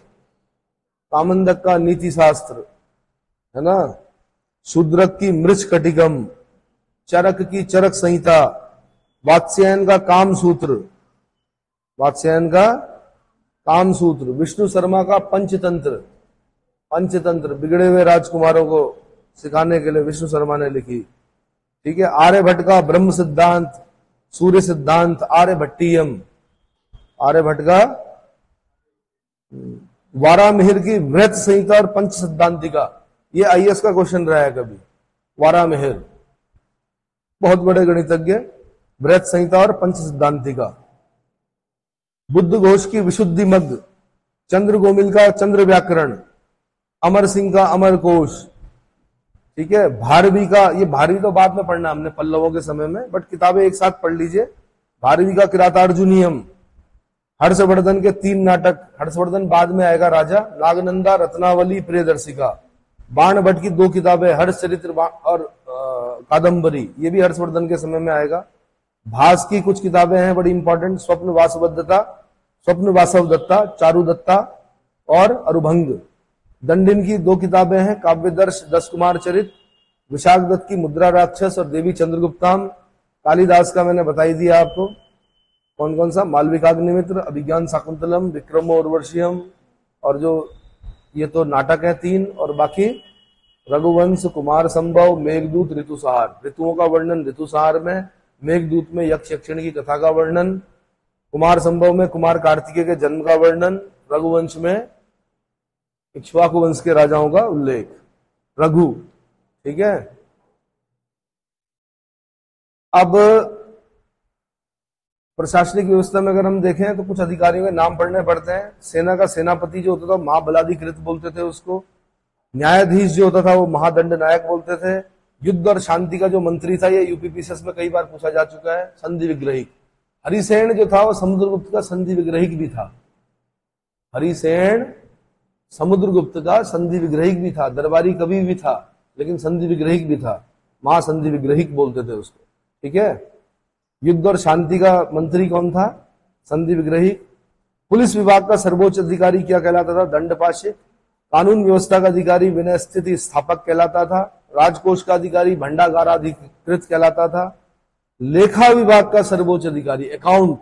कामंदक का नीति शास्त्र है ना। शूद्रक की मृच कटिकम, चरक की चरक संहिता, वात्स्यायन का काम सूत्र, वात्स्यायन का काम सूत्र, विष्णु शर्मा का पंचतंत्र, पंचतंत्र बिगड़े हुए राजकुमारों को सिखाने के लिए विष्णु शर्मा ने लिखी। ठीक है। आर्यभट्ट का ब्रह्म सिद्धांत, सूर्य सिद्धांत, आर्यभट्टीयम, आर्यभट्ट का वारामिहिर की वृत्त संहिता और पंच सिद्धांतिका, ये आईएएस का क्वेश्चन रहा है कभी। वारामिहिर बहुत बड़े गणितज्ञ, वृत्त संहिता और पंच सिद्धांतिका। बुद्ध घोष की विशुद्धि मग्ग, चंद्र गोमिल का चंद्र व्याकरण, अमर सिंह का अमर कोश। ठीक है। भारवी का, ये भारवी तो बाद में पढ़ना हमने पल्लवों के समय में, बट किताबें एक साथ पढ़ लीजिए। भारवी का किरातार्जुनियम, हर्षवर्धन के 3 नाटक, हर्षवर्धन बाद में आएगा राजा, नागनंदा, रत्नावली, प्रियदर्शिका। बाण भट्ट की 2 किताबें, हर्षचरित्र और कादंबरी, ये भी हर्षवर्धन के समय में आएगा। भास की कुछ किताबें हैं बड़ी इंपॉर्टेंट, स्वप्न वासवदत्ता, स्वप्न वासवदत्ता, चारुदत्ता और अरुभंग। दंडिन की 2 किताबें हैं, काव्यदर्श, 10 कुमार चरित, विशाख दत्त की मुद्रा राक्षस और देवी चंद्रगुप्ताम। कालिदास का मैंने बताई दिया आपको, कौन कौन सा, मालविकाग्निमित्र, अभिज्ञान शाकुंतलम, विक्रमो उर्वशीयम, और जो ये तो नाटक है 3, और बाकी रघुवंश, कुमार संभव, मेघदूत, ऋतुसहार। ऋतुओं का वर्णन ऋतुसहार में, मेघदूत में यक्ष यक्षिणी की कथा का वर्णन, कुमार संभव में कुमार कार्तिकेय के जन्म का वर्णन, रघुवंश में इक्ष्वाकु वंश के राजाओं का उल्लेख, रघु। ठीक है। अब प्रशासनिक व्यवस्था में अगर हम देखें तो कुछ अधिकारियों के नाम पढ़ने पड़ते हैं। सेना का सेनापति जो होता था महाबलाधिकृत बोलते थे उसको। न्यायाधीश जो होता था वो महादंड नायक बोलते थे। युद्ध और शांति का जो मंत्री था, ये यूपीपीसीएस में कई बार पूछा जा चुका है, संधि विग्रहिक। हरिसेन जो था वो समुद्रगुप्त का संधि विग्रहिक भी था। हरिसेन समुद्रगुप्त का संधि विग्रहिक भी था, दरबारी कवि भी था, लेकिन संधि विग्रहिक भी था, महासंधि विग्रहिक बोलते थे उसको। ठीक है। युद्ध और शांति का मंत्री कौन था? संधि विग्रहिक। पुलिस विभाग का सर्वोच्च अधिकारी क्या कहलाता था? दंडपाशिक। कानून व्यवस्था का अधिकारी विनय स्थिति स्थापक कहलाता था। राजकोष का अधिकारी भंडागाराधिकृत कहलाता था। लेखा विभाग का सर्वोच्च अधिकारी, अकाउंट,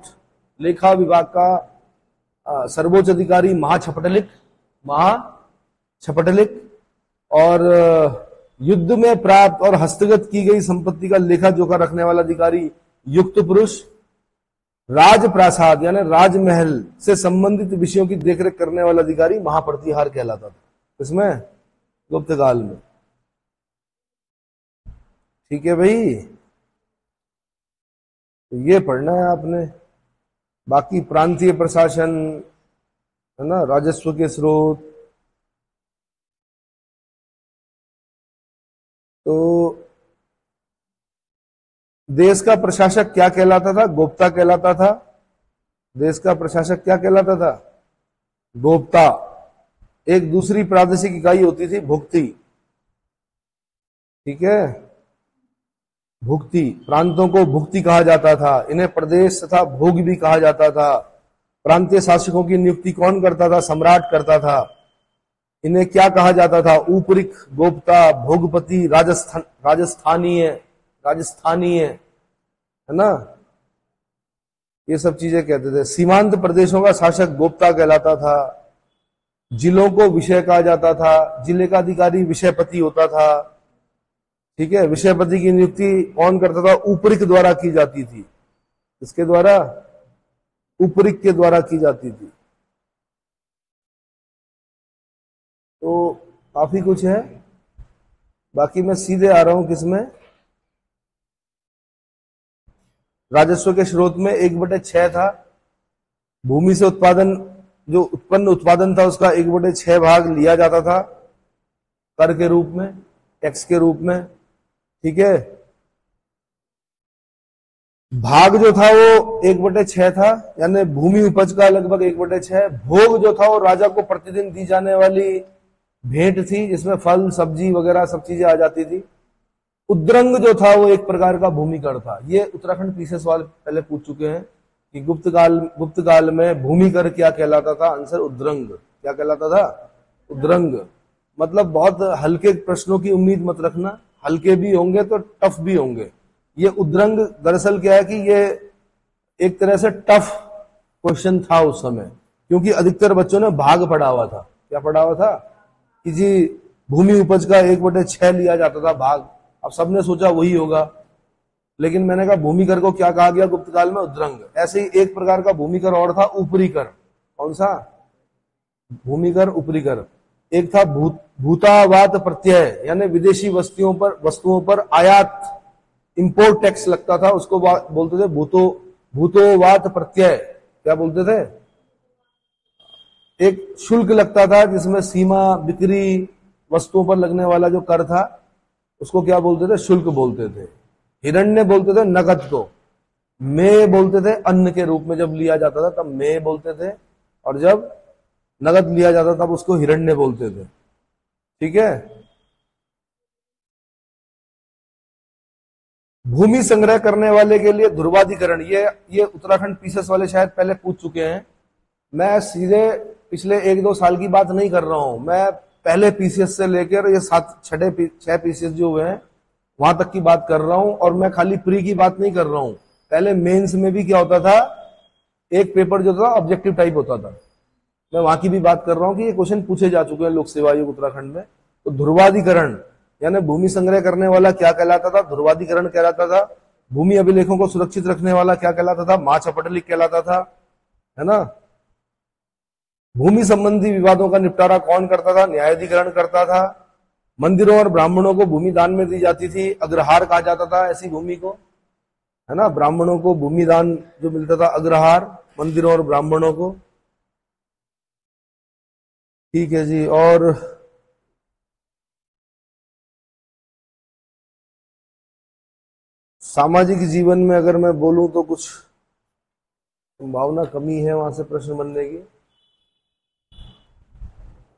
लेखा विभाग का सर्वोच्च अधिकारी महाछपटलिक, महाछपटलिक। और युद्ध में प्राप्त और हस्तगत की गई संपत्ति का लेखा जोखा रखने वाला अधिकारी युक्त पुरुष। राजप्रासाद यानी राजमहल से संबंधित विषयों की देखरेख करने वाला अधिकारी महाप्रतिहार कहलाता था। इसमें गुप्त काल में। ठीक है भाई, तो ये पढ़ना है आपने। बाकी प्रांतीय प्रशासन है ना, राजस्व के स्रोत। तो देश का प्रशासक क्या कहलाता था? गोप्ता कहलाता था। देश का प्रशासक क्या कहलाता था? गोप्ता। एक दूसरी प्रादेशिक इकाई होती थी भुक्ति। ठीक है। भुक्ति, प्रांतों को भुक्ति कहा जाता था। इन्हें प्रदेश तथा भोग भी कहा जाता था। प्रांतीय शासकों की नियुक्ति कौन करता था? सम्राट करता था। इन्हें क्या कहा जाता था? ऊपरिक, गोप्ता, भोगपति, राजस्थानीय है ना, ये सब चीजें कहते थे। सीमांत प्रदेशों का शासक गोप्ता कहलाता था। जिलों को विषय कहा जाता था। जिले का अधिकारी विषयपति होता था। ठीक है। विषयपति की नियुक्ति कौन करता था? ऊपरिक द्वारा की जाती थी। इसके द्वारा उपरिक के द्वारा की जाती थी। तो काफी कुछ है, बाकी मैं सीधे आ रहा हूं किसमें, राजस्व के स्रोत में 1/6 था। भूमि से उत्पादन, जो उत्पन्न उत्पादन था उसका 1/6 भाग लिया जाता था कर के रूप में, टैक्स के रूप में, ठीक है। भाग जो था वो 1/6 था, यानी भूमि उपज का लगभग 1/6। भोग जो था वो राजा को प्रतिदिन दी जाने वाली भेंट थी, जिसमें फल सब्जी वगैरह सब चीजें आ जाती थी। उद्रंग जो था वो एक प्रकार का भूमि कर था। ये उत्तराखंड पीछे सवाल पहले पूछ चुके हैं कि गुप्त काल में भूमि कर क्या कहलाता था। आंसर उद्रंग। क्या कहलाता था? उद्रंग। मतलब बहुत हल्के प्रश्नों की उम्मीद मत रखना, हल्के भी होंगे तो टफ भी होंगे। ये उद्रंग दरअसल क्या है कि ये एक तरह से टफ क्वेश्चन था उस समय, क्योंकि अधिकतर बच्चों ने भाग पढ़ा हुआ था। क्या पढ़ा हुआ था? कि जी भूमि उपज का 1/6 लिया जाता था भाग। अब सबने सोचा वही होगा, लेकिन मैंने कहा भूमि कर को क्या कहा गया गुप्त काल में? उद्रंग। ऐसे ही एक प्रकार का भूमि कर और था, ऊपरी कर। कौन सा? भूमि कर, ऊपरी कर। एक था भूतावात प्रत्यय, यानी विदेशी वस्तुओं पर आयात इंपोर्ट टैक्स लगता था, उसको बोलते थे भूतोवात प्रत्यय। क्या बोलते थे? एक शुल्क लगता था जिसमें सीमा, बिक्री, वस्तुओं पर लगने वाला जो कर था उसको क्या बोलते थे? शुल्क बोलते थे। हिरण्य बोलते थे नगद को। मे बोलते थे अन्न के रूप में, जब लिया जाता था तब मे बोलते थे, और जब नगद लिया जाता तब उसको हिरण्य बोलते थे। ठीक है। भूमि संग्रह करने वाले के लिए ध्रुवाधिकरण, ये उत्तराखंड पीसेस वाले शायद पहले पूछ चुके हैं। मैं सीधे पिछले 1-2 साल की बात नहीं कर रहा हूं, मैं पहले पीसीएस से लेकर ये 6 पीसीएस जो हुए हैं वहां तक की बात कर रहा हूं। और मैं खाली प्री की बात नहीं कर रहा हूं, पहले मेंस में भी क्या होता था, एक पेपर जो था ऑब्जेक्टिव टाइप होता था, मैं वहां की भी बात कर रहा हूं कि ये क्वेश्चन पूछे जा चुके हैं लोक सेवा आयोग उत्तराखंड में। तो ध्रुवाधिकरण यानी भूमि संग्रह करने वाला क्या कहलाता था? ध्रुवाधिकरण कहलाता था। भूमि अभिलेखों को सुरक्षित रखने वाला क्या कहलाता था? माछपटलिक कहलाता था, है ना। भूमि संबंधी विवादों का निपटारा कौन करता था? न्यायाधिकरण करता था। मंदिरों और ब्राह्मणों को भूमि दान में दी जाती थी, अग्रहार कहा जाता था ऐसी भूमि को, है ना। ब्राह्मणों को भूमि दान जो मिलता था, अग्रहार, मंदिरों और ब्राह्मणों को। ठीक है जी। और सामाजिक जीवन में अगर मैं बोलूं तो कुछ संभावना कमी है वहां से प्रश्न बनने की।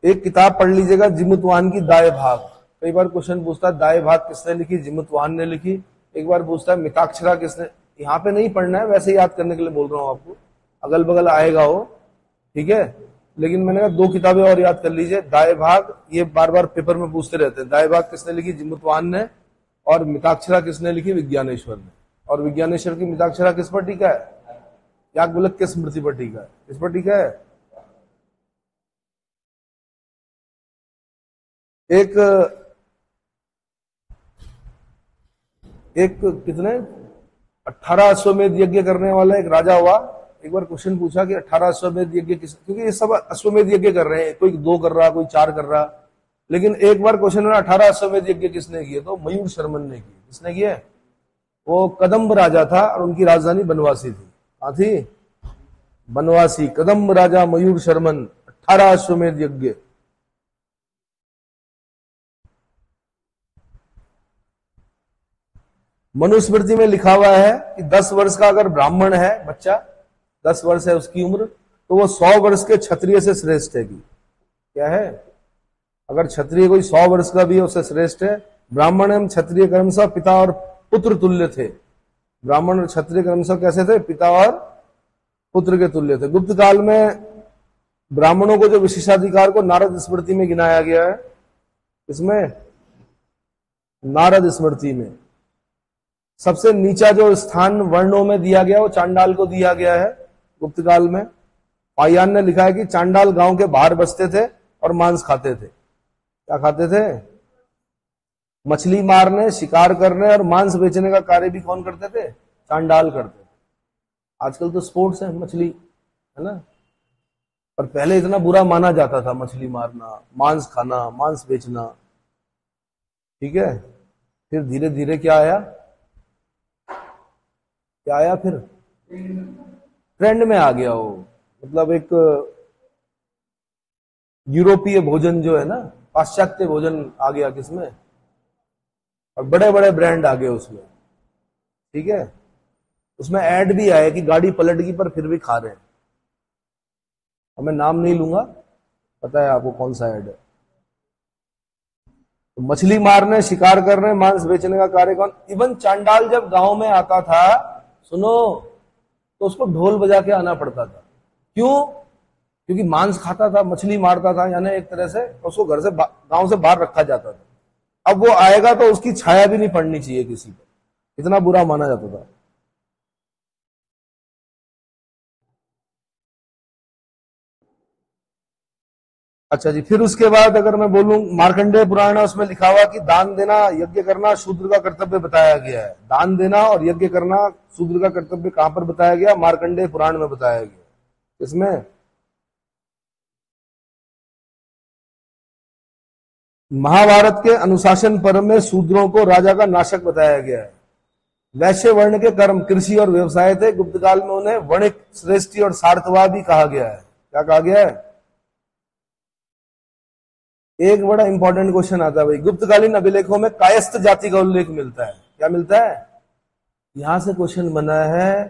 एक किताब पढ़ लीजिएगा, जिमुतवाहन की दाएं भाग। कई बार क्वेश्चन पूछता है दाएं भाग किसने लिखी? जिमुतवाहन ने लिखी। एक बार पूछता है मिताक्षरा किसने। यहाँ पे नहीं पढ़ना है, वैसे याद करने के लिए बोल रहा हूं आपको, अगल बगल आएगा हो, ठीक है। लेकिन मैंने कहा 2 किताबें और याद कर लीजिए। दाएं भाग, ये बार बार पेपर में पूछते रहते हैं, दाएं भाग किसने लिखी? जिमुतवाहन ने। और मिताक्षरा किसने लिखी? विज्ञानेश्वर ने। और विज्ञानेश्वर की मिताक्षरा किस पर टीका है? याज्ञवल्क्य के स्मृति पर टीका है। किस पर टीका है? एक कितने 18 अश्वमेध यज्ञ करने वाला एक राजा हुआ। एक बार क्वेश्चन पूछा कि 18 अश्वमेध यज्ञ किस, क्योंकि ये सब अश्वमेध यज्ञ कर रहे हैं, कोई 2 कर रहा, कोई 4 कर रहा, लेकिन एक बार क्वेश्चन में 18 अश्वमेध यज्ञ किसने किए? तो मयूर शर्मन ने किए। किसने किए? वो कदम्ब राजा था और उनकी राजधानी बनवासी थी। कहां थी? बनवासी। कदम्ब राजा मयूर शर्मन, 18 अश्वमेध यज्ञ। मनुस्मृति में लिखा हुआ है कि 10 वर्ष का अगर ब्राह्मण है बच्चा, 10 वर्ष है उसकी उम्र, तो वो 100 वर्ष के क्षत्रिय से श्रेष्ठ है। क्या है? अगर क्षत्रिय कोई 100 वर्ष का भी है उससे श्रेष्ठ है। ब्राह्मण एवं क्षत्रिय क्रमशः पिता और पुत्र तुल्य थे। ब्राह्मण और क्षत्रिय क्रमशः कैसे थे? पिता और पुत्र के तुल्य थे। गुप्त काल में ब्राह्मणों को जो विशेषाधिकार को नारद स्मृति में गिनाया गया है, इसमें नारद स्मृति में सबसे नीचा जो स्थान वर्णों में दिया गया वो चांडाल को दिया गया है। गुप्त काल में पायान ने लिखा है कि चांडाल गांव के बाहर बसते थे और मांस खाते थे। क्या खाते थे? मछली मारने, शिकार करने और मांस बेचने का कार्य भी कौन करते थे? चांडाल करते थे। आजकल तो स्पोर्ट्स है, मछली है ना। पर पहले इतना बुरा माना जाता था मछली मारना, मांस खाना, मांस बेचना, ठीक है। फिर धीरे धीरे क्या आया, क्या आया फिर, ट्रेंड में आ गया वो। मतलब एक यूरोपीय भोजन जो है ना, पाश्चात्य भोजन आ गया किसमें, और बड़े बड़े ब्रांड आ गए उसमें, ठीक है। उसमें ऐड भी आया कि गाड़ी पलट गई पर फिर भी खा रहे हैं। और मैं नाम नहीं लूंगा, पता है आपको कौन सा ऐड है। तो मछली मारने, शिकार करने, मांस बेचने का कार्य कौन, इवन चांडाल जब गांव में आता था, सुनो, तो उसको ढोल बजा के आना पड़ता था। क्यों? क्योंकि मांस खाता था, मछली मारता था, यानी एक तरह से उसको घर से, गांव से बाहर रखा जाता था। अब वो आएगा तो उसकी छाया भी नहीं पड़नी चाहिए किसी पर, इतना बुरा माना जाता था। अच्छा जी, फिर उसके बाद अगर मैं बोलूं, मार्कंडेय पुराण है, उसमें लिखा हुआ कि दान देना, यज्ञ करना शूद्र का कर्तव्य बताया गया है। दान देना और यज्ञ करना शूद्र का कर्तव्य कहां पर बताया गया? मार्कंडेय पुराण में बताया गया। इसमें महाभारत के अनुशासन पर्व में शूद्रों को राजा का नाशक बताया गया है। वैश्य वर्ण के कर्म कृषि और व्यवसाय थे। गुप्त काल में उन्हें वणिक, श्रेष्ठी और सार्थवा भी कहा गया है। क्या कहा गया है? एक बड़ा इंपॉर्टेंट क्वेश्चन आता है भाई, गुप्तकालीन अभिलेखों में कायस्थ जाति का उल्लेख मिलता है। क्या मिलता है? यहां से क्वेश्चन बना है,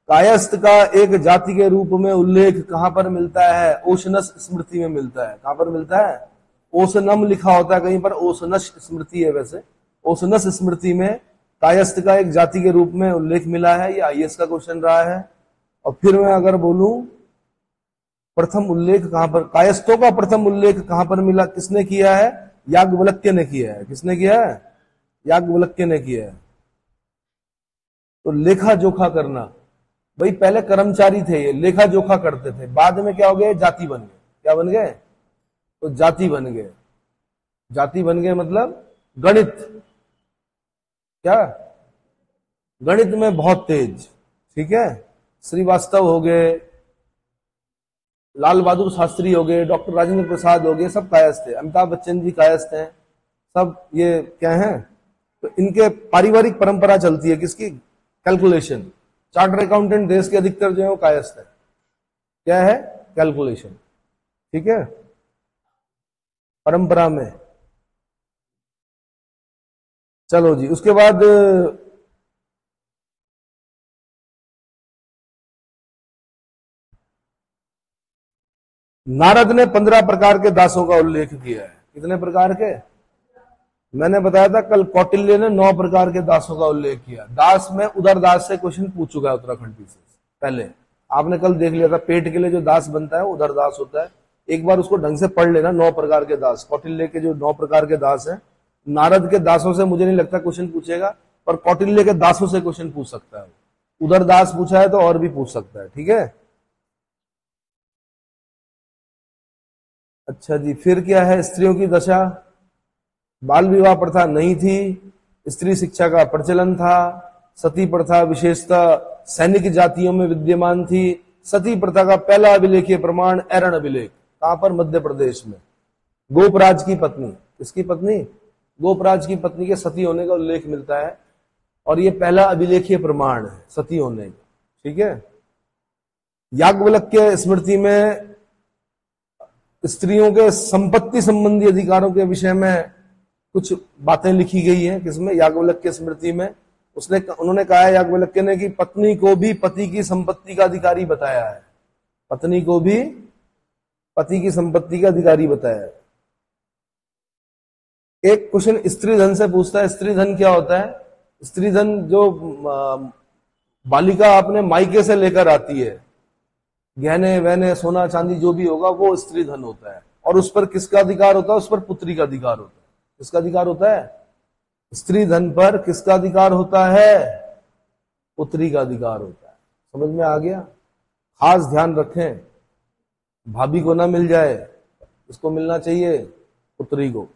कायस्थ का एक जाति के रूप में उल्लेख कहां पर मिलता है? ओशनस स्मृति में मिलता है। कहां पर मिलता है? ओसनम लिखा होता है कहीं पर, ओशनस स्मृति है वैसे। ओशनस स्मृति में कायस्थ का एक जाति के रूप में उल्लेख मिला है। ये आईएएस का क्वेश्चन रहा है। और फिर मैं अगर बोलूं, प्रथम उल्लेख कहां पर, कायस्थों का प्रथम उल्लेख कहां पर मिला, किसने किया है? याज्ञवल्क्य ने किया है। किसने किया है? याज्ञवल्क्य ने किया है। तो लेखा जोखा करना, भाई पहले कर्मचारी थे ये, लेखा जोखा करते थे, बाद में क्या हो गए? जाति बन गए। क्या बन गए? तो जाति बन गए। जाति बन गए मतलब गणित, क्या गणित में बहुत तेज, ठीक है। श्रीवास्तव हो गए, लाल बहादुर शास्त्री हो गए, डॉक्टर राजेंद्र प्रसाद हो गए, सब कायस्थ थे। अमिताभ बच्चन जी कायस्थ हैं, सब ये क्या हैं? तो इनके पारिवारिक परंपरा चलती है किसकी? कैलकुलेशन। चार्टर अकाउंटेंट देश के अधिकतर जो है वो कायस्थ है। क्या है? कैलकुलेशन, ठीक है, परंपरा में। चलो जी, उसके बाद नारद ने 15 प्रकार के दासों का उल्लेख किया है। कितने प्रकार के? मैंने बताया था कल, कौटिल्य ने 9 प्रकार के दासों का उल्लेख किया। दास में उदर दास से क्वेश्चन पूछ चुका है उत्तराखंड से पहले, आपने कल देख लिया था। पेट के लिए जो दास बनता है उदर दास होता है। एक बार उसको ढंग से पढ़ लेना, 9 प्रकार के दास, कौटिल्य के जो 9 प्रकार के दास हैं। नारद के दासों से मुझे नहीं लगता क्वेश्चन पूछेगा, पर कौटिल्य के दासों से क्वेश्चन पूछ सकता है। उदर दास पूछा है तो और भी पूछ सकता है, ठीक है। अच्छा जी, फिर क्या है? स्त्रियों की दशा। बाल विवाह प्रथा नहीं थी, स्त्री शिक्षा का प्रचलन था। सती प्रथा विशेषतः सैनिक जातियों में विद्यमान थी। सती प्रथा का पहला अभिलेखीय प्रमाण एरण अभिलेख, कहां पर? मध्य प्रदेश में। गोपराज की पत्नी, किसकी पत्नी? गोपराज की पत्नी के सती होने का उल्लेख मिलता है, और यह पहला अभिलेखीय प्रमाण है सती होने का, ठीक है। याज्ञवल्क्य स्मृति में स्त्रियों के संपत्ति संबंधी अधिकारों के विषय में कुछ बातें लिखी गई हैं। किसमें? याज्ञवल्क्य स्मृति में। उन्होंने कहा है याज्ञवल्क्य ने कि पत्नी को भी पति की संपत्ति का अधिकारी बताया है। पत्नी को भी पति की संपत्ति का अधिकारी बताया है। एक क्वेश्चन स्त्री धन से पूछता है, स्त्री धन क्या होता है? स्त्री धन जो बालिका अपने मायके से लेकर आती है, गहने वहने, सोना चांदी जो भी होगा, वो स्त्री धन होता है। और उस पर किसका अधिकार होता है? उस पर पुत्री का अधिकार होता है। किसका अधिकार होता है? स्त्री धन पर किसका अधिकार होता है? पुत्री का अधिकार होता है। समझ में आ गया? खास ध्यान रखें, भाभी को ना मिल जाए, इसको मिलना चाहिए पुत्री को।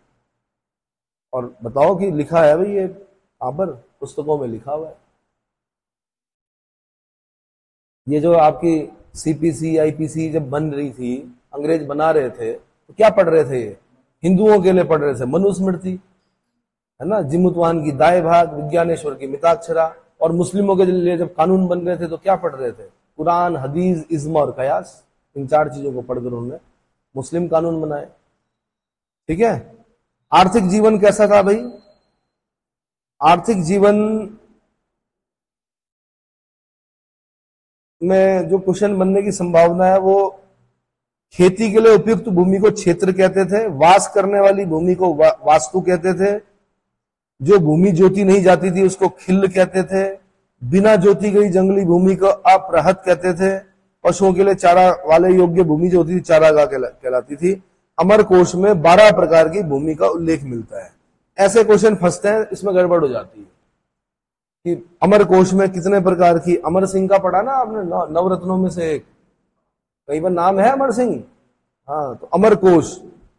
और बताओ कि लिखा है भाई, ये कहां पर? पुस्तकों में लिखा हुआ है। ये जो आपकी सीपीसी आईपीसी जब बन रही थी, अंग्रेज बना रहे थे, तो क्या पढ़ रहे थे? हिंदुओं के लिए पढ़ रहे थे मनुस्मृति, है ना, जिमुतवान की दाए भाग, विज्ञानेश्वर की मिताक्षरा। और मुस्लिमों के लिए जब कानून बन रहे थे तो क्या पढ़ रहे थे? कुरान, हदीस, इज्मा और कयास। इन 4 चीजों को पढ़कर उन्होंने मुस्लिम कानून बनाए। ठीक है। आर्थिक जीवन कैसा था भाई? आर्थिक जीवन में जो क्वेश्चन बनने की संभावना है, वो खेती के लिए उपयुक्त भूमि को क्षेत्र कहते थे, वास करने वाली भूमि को वास्तु कहते थे, जो भूमि जोती नहीं जाती थी उसको खिल्ल कहते थे, बिना जोती गई जंगली भूमि को अपरहत कहते थे, पशुओं के लिए चारा वाले योग्य भूमि जो होती थी चारागाह कहलाती थी। अमर कोश में 12 प्रकार की भूमि का उल्लेख मिलता है। ऐसे क्वेश्चन फंसते हैं, इसमें गड़बड़ हो जाती है कि अमर कोश में कितने प्रकार की। अमर सिंह का पढ़ा ना आपने, नवरत्नों में से एक, कहीं पर नाम है अमर सिंह। हाँ, तो अमर कोश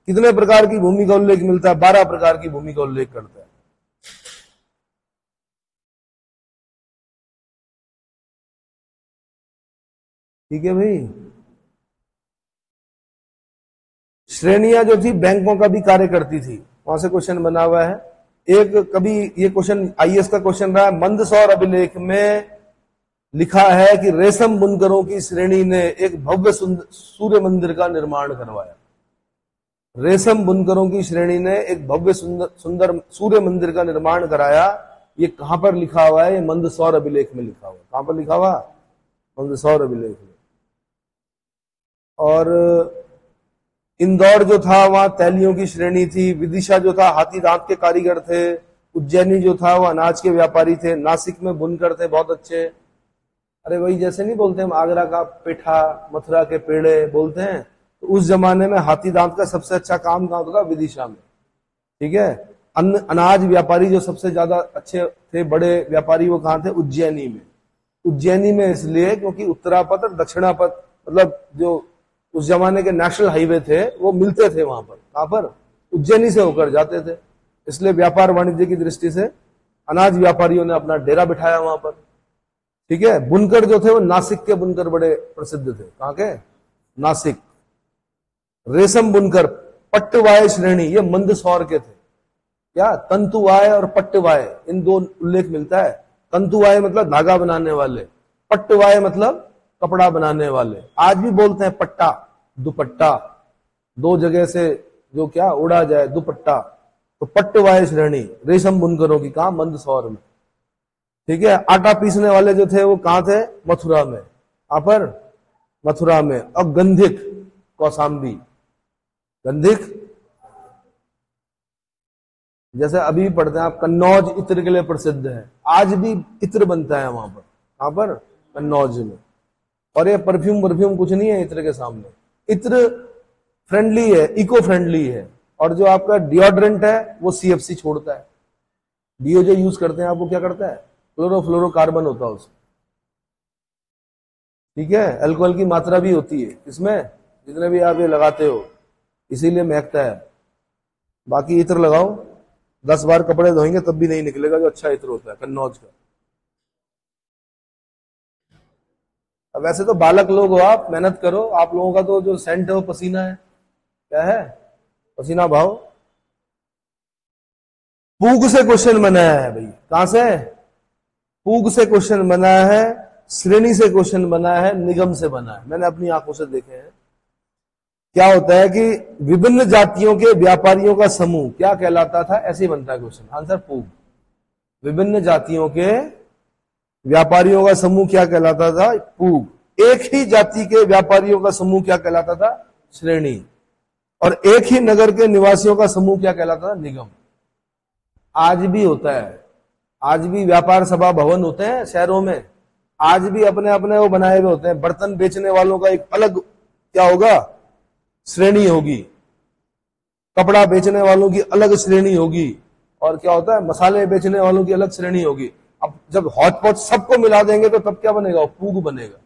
कितने प्रकार की भूमि का उल्लेख मिलता है? 12 प्रकार की भूमि का उल्लेख करता है। ठीक है भाई। श्रेणियां जो थी बैंकों का भी कार्य करती थी, वहां से क्वेश्चन बना हुआ है। एक कभी ये क्वेश्चन आईएएस का क्वेश्चन रहा है, मंदसौर अभिलेख में लिखा है कि रेशम बुनकरों की श्रेणी ने एक भव्य सूर्य मंदिर का निर्माण करवाया। रेशम बुनकरों की श्रेणी ने एक भव्य सुंदर सूर्य मंदिर का निर्माण कराया। ये कहां पर लिखा हुआ है? ये मंदसौर अभिलेख में लिखा हुआ है। कहां पर लिखा हुआ? मंदसौर अभिलेख में। और इंदौर जो था वहां तैलियों की श्रेणी थी। विदिशा जो था हाथी दांत के कारीगर थे। उज्जैनी जो था वो अनाज के व्यापारी थे। नासिक में बुनकर थे बहुत अच्छे। अरे वही जैसे नहीं बोलते हम आगरा का पेठा, मथुरा के पेड़े बोलते हैं, तो उस जमाने में हाथी दांत का सबसे अच्छा काम कहां होता था? विदिशा में। ठीक है। अनाज व्यापारी जो सबसे ज्यादा अच्छे थे, बड़े व्यापारी, वो कहां थे? उज्जैनी में। उज्जैनी में इसलिए क्योंकि उत्तरापथ और दक्षिणापथ, मतलब जो उस जमाने के नेशनल हाईवे थे वो मिलते थे वहां पर। कहां पर? उज्जैनी से होकर जाते थे। इसलिए व्यापार वाणिज्य की दृष्टि से अनाज व्यापारियों ने अपना डेरा बिठाया वहां पर। ठीक है। बुनकर जो थे वो नासिक के बुनकर बड़े प्रसिद्ध थे। कहां के? नासिक। रेशम बुनकर पट्टवाय श्रेणी, ये मंदसौर के थे। क्या? तंतुवाय और पट्टवाय, इन 2 उल्लेख मिलता है। तंतुवाय मतलब धागा बनाने वाले, पट्टवाय मतलब कपड़ा बनाने वाले। आज भी बोलते हैं पट्टा, दुपट्टा, 2 जगह से जो क्या उड़ा जाए, दुपट्टा। तो पट्टवाय श्रेणी रेशम बुनकरों की, कहां? मंदसौर में। ठीक है। आटा पीसने वाले जो थे वो कहां थे? मथुरा में। कहां पर? मथुरा में। और गंधिक, कौसाम्बी, गंधिक, जैसे अभी पढ़ते हैं आप, कन्नौज इत्र के लिए प्रसिद्ध है। आज भी इत्र बनता है वहां पर। कहां पर? कन्नौज में। और ये परफ्यूम कुछ नहीं है इत्र के सामने। इत्र फ्रेंडली है, इको फ्रेंडली है। और जो आपका डिओड्रेंट है वो सीएफसी छोड़ता है। डीओ जो यूज करते हैं आप, वो क्या करता है? क्लोरोफ्लोरोकार्बन होता है उसमें। ठीक है। अल्कोहल की मात्रा भी होती है इसमें, जितने भी आप ये लगाते हो, इसीलिए महकता है। बाकी इत्र लगाओ, 10 बार कपड़े धोएंगे तब भी नहीं निकलेगा जो अच्छा इत्र होता है कन्नौज का। अब वैसे तो बालक लोग हो आप, मेहनत करो। आप लोगों का तो जो सेंट है वो पसीना है। क्या है? पसीना भाव। पूग से क्वेश्चन बनाया है भाई। कहां से? पूग से क्वेश्चन बना है, श्रेणी से क्वेश्चन बना है, निगम से बना है। मैंने अपनी आंखों से देखे हैं। क्या होता है कि विभिन्न जातियों के व्यापारियों का समूह क्या कहलाता था? ऐसे ही बनता है क्वेश्चन। आंसर पूग। विभिन्न जातियों के व्यापारियों का समूह क्या कहलाता था? पूग। एक ही जाति के व्यापारियों का समूह क्या कहलाता था? श्रेणी। और एक ही नगर के निवासियों का समूह क्या कहलाता था? निगम। आज भी होता है। आज भी व्यापार सभा भवन होते हैं शहरों में। आज भी अपने अपने वो बनाए हुए होते हैं। बर्तन बेचने वालों का एक अलग क्या होगा? श्रेणी होगी। कपड़ा बेचने वालों की अलग श्रेणी होगी। और क्या होता है? मसाले बेचने वालों की अलग श्रेणी होगी। अब जब हॉटपॉट सबको मिला देंगे तो तब क्या बनेगा? वो पूग बनेगा।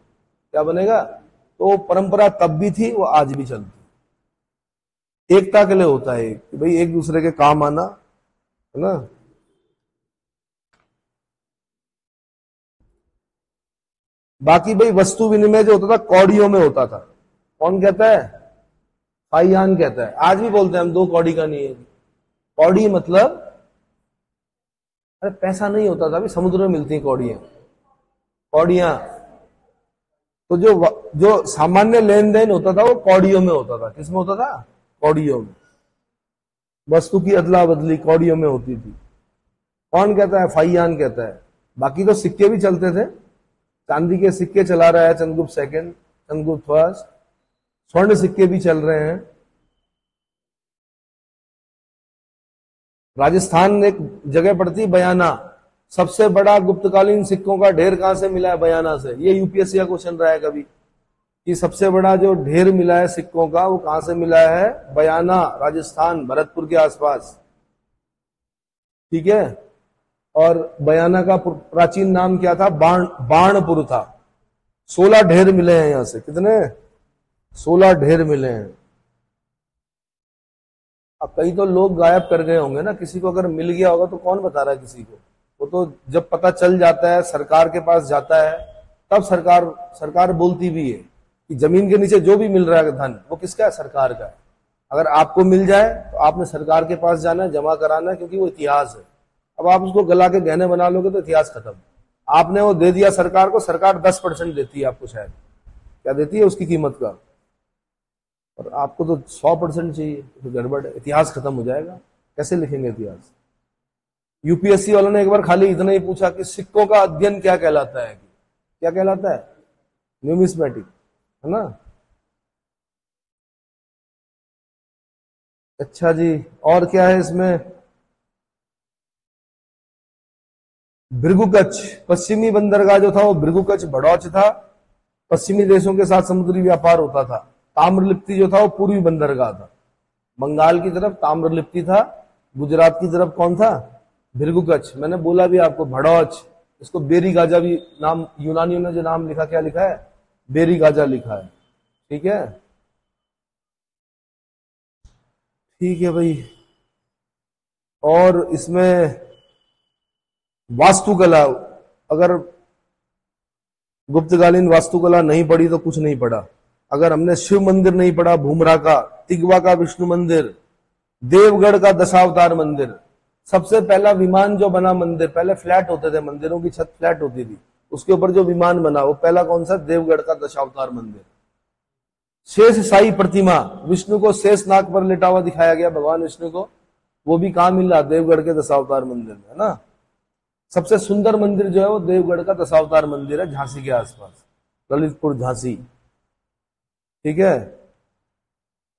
क्या बनेगा? तो परंपरा तब भी थी, वो आज भी चलती। एकता के लिए होता है कि भाई एक दूसरे के काम आना, है ना। बाकी भाई वस्तु विनिमय जो होता था कौड़ियों में होता था। कौन कहता है? फाइयान कहता है। आज भी बोलते हैं हम 2 कौड़ी का नहीं है। कौड़ी मतलब, अरे पैसा नहीं होता था, अभी समुद्र में मिलती कौड़ियां। कौड़ियां तो जो सामान्य लेन देन होता था वो कौड़ियों में होता था। किसमें होता था? कौड़ियों में। वस्तु की अदला बदली कौड़ियों में होती थी। कौन कहता है? फाइयान कहता है। बाकी तो सिक्के भी चलते थे। चांदी के सिक्के चला रहा है चंद्रगुप्त सेकंड, चंद्रगुप्त फर्स्ट। स्वर्ण सिक्के भी चल रहे हैं। राजस्थान एक जगह पड़ती बयाना, सबसे बड़ा गुप्तकालीन सिक्कों का ढेर कहां से मिला है? बयाना से। ये यूपीएससी का क्वेश्चन रहा है कभी कि सबसे बड़ा जो ढेर मिला है सिक्कों का वो कहां से मिला है? बयाना, राजस्थान, भरतपुर के आसपास। ठीक है। और बयाना का प्राचीन नाम क्या था? बाणपुर था। 16 ढेर मिले हैं यहां से। कितने? 16 ढेर मिले हैं। अब कई तो लोग गायब कर गए होंगे ना, किसी को अगर मिल गया होगा तो कौन बता रहा है किसी को? वो तो जब पता चल जाता है, सरकार के पास जाता है, तब सरकार बोलती भी है कि जमीन के नीचे जो भी मिल रहा है धन वो किसका है? सरकार का है। अगर आपको मिल जाए तो आपने सरकार के पास जाना है, जमा कराना है, क्योंकि वो इतिहास है। अब आप उसको गला के गहने बना लोगे तो इतिहास खत्म। आपने वो दे दिया सरकार को, सरकार 10% देती है आपको, शायद क्या देती है उसकी कीमत का, और आपको तो 100% चाहिए, तो गड़बड़ है, इतिहास खत्म हो जाएगा। कैसे लिखेंगे इतिहास? यूपीएससी वालों ने एक बार खाली इतना ही पूछा कि सिक्कों का अध्ययन क्या कहलाता है? क्या कहलाता है? न्यूमिस्मेटिक, है ना? अच्छा जी, और क्या है इसमें? भृगुकच्छ, पश्चिमी बंदरगाह जो था वो भृगुकच्छ भड़ौच था। पश्चिमी देशों के साथ समुद्री व्यापार होता था। ताम्रलिप्ति जो था वो पूर्वी बंदरगाह था। बंगाल की तरफ ताम्रलिप्ति था, गुजरात की तरफ कौन था? भृगुकच्छ। मैंने बोला भी आपको, भड़ौच। इसको बेरी गाजा भी नाम, यूनानियों ने जो नाम लिखा, क्या लिखा है? बेरी गाजा लिखा है। ठीक है, ठीक है भाई। और इसमें वास्तुकला, अगर गुप्तकालीन वास्तुकला नहीं पढ़ी तो कुछ नहीं पढ़ा। अगर हमने शिव मंदिर नहीं पढ़ा, भूमरा का, तिगवा का विष्णु मंदिर, देवगढ़ का दशावतार मंदिर, सबसे पहला विमान जो बना मंदिर, पहले फ्लैट होते थे, मंदिरों की छत फ्लैट होती थी, उसके ऊपर जो विमान बना वो पहला कौन सा? देवगढ़ का दशावतार मंदिर। शेष साई प्रतिमा, विष्णु को शेष नाग पर लेटा हुआ दिखाया गया, भगवान विष्णु को, वो भी कहां मिला? देवगढ़ के दशावतार मंदिर में, है ना? सबसे सुंदर मंदिर जो है वो देवगढ़ का दशावतार मंदिर है, झांसी के आसपास, ललितपुर झांसी। ठीक है।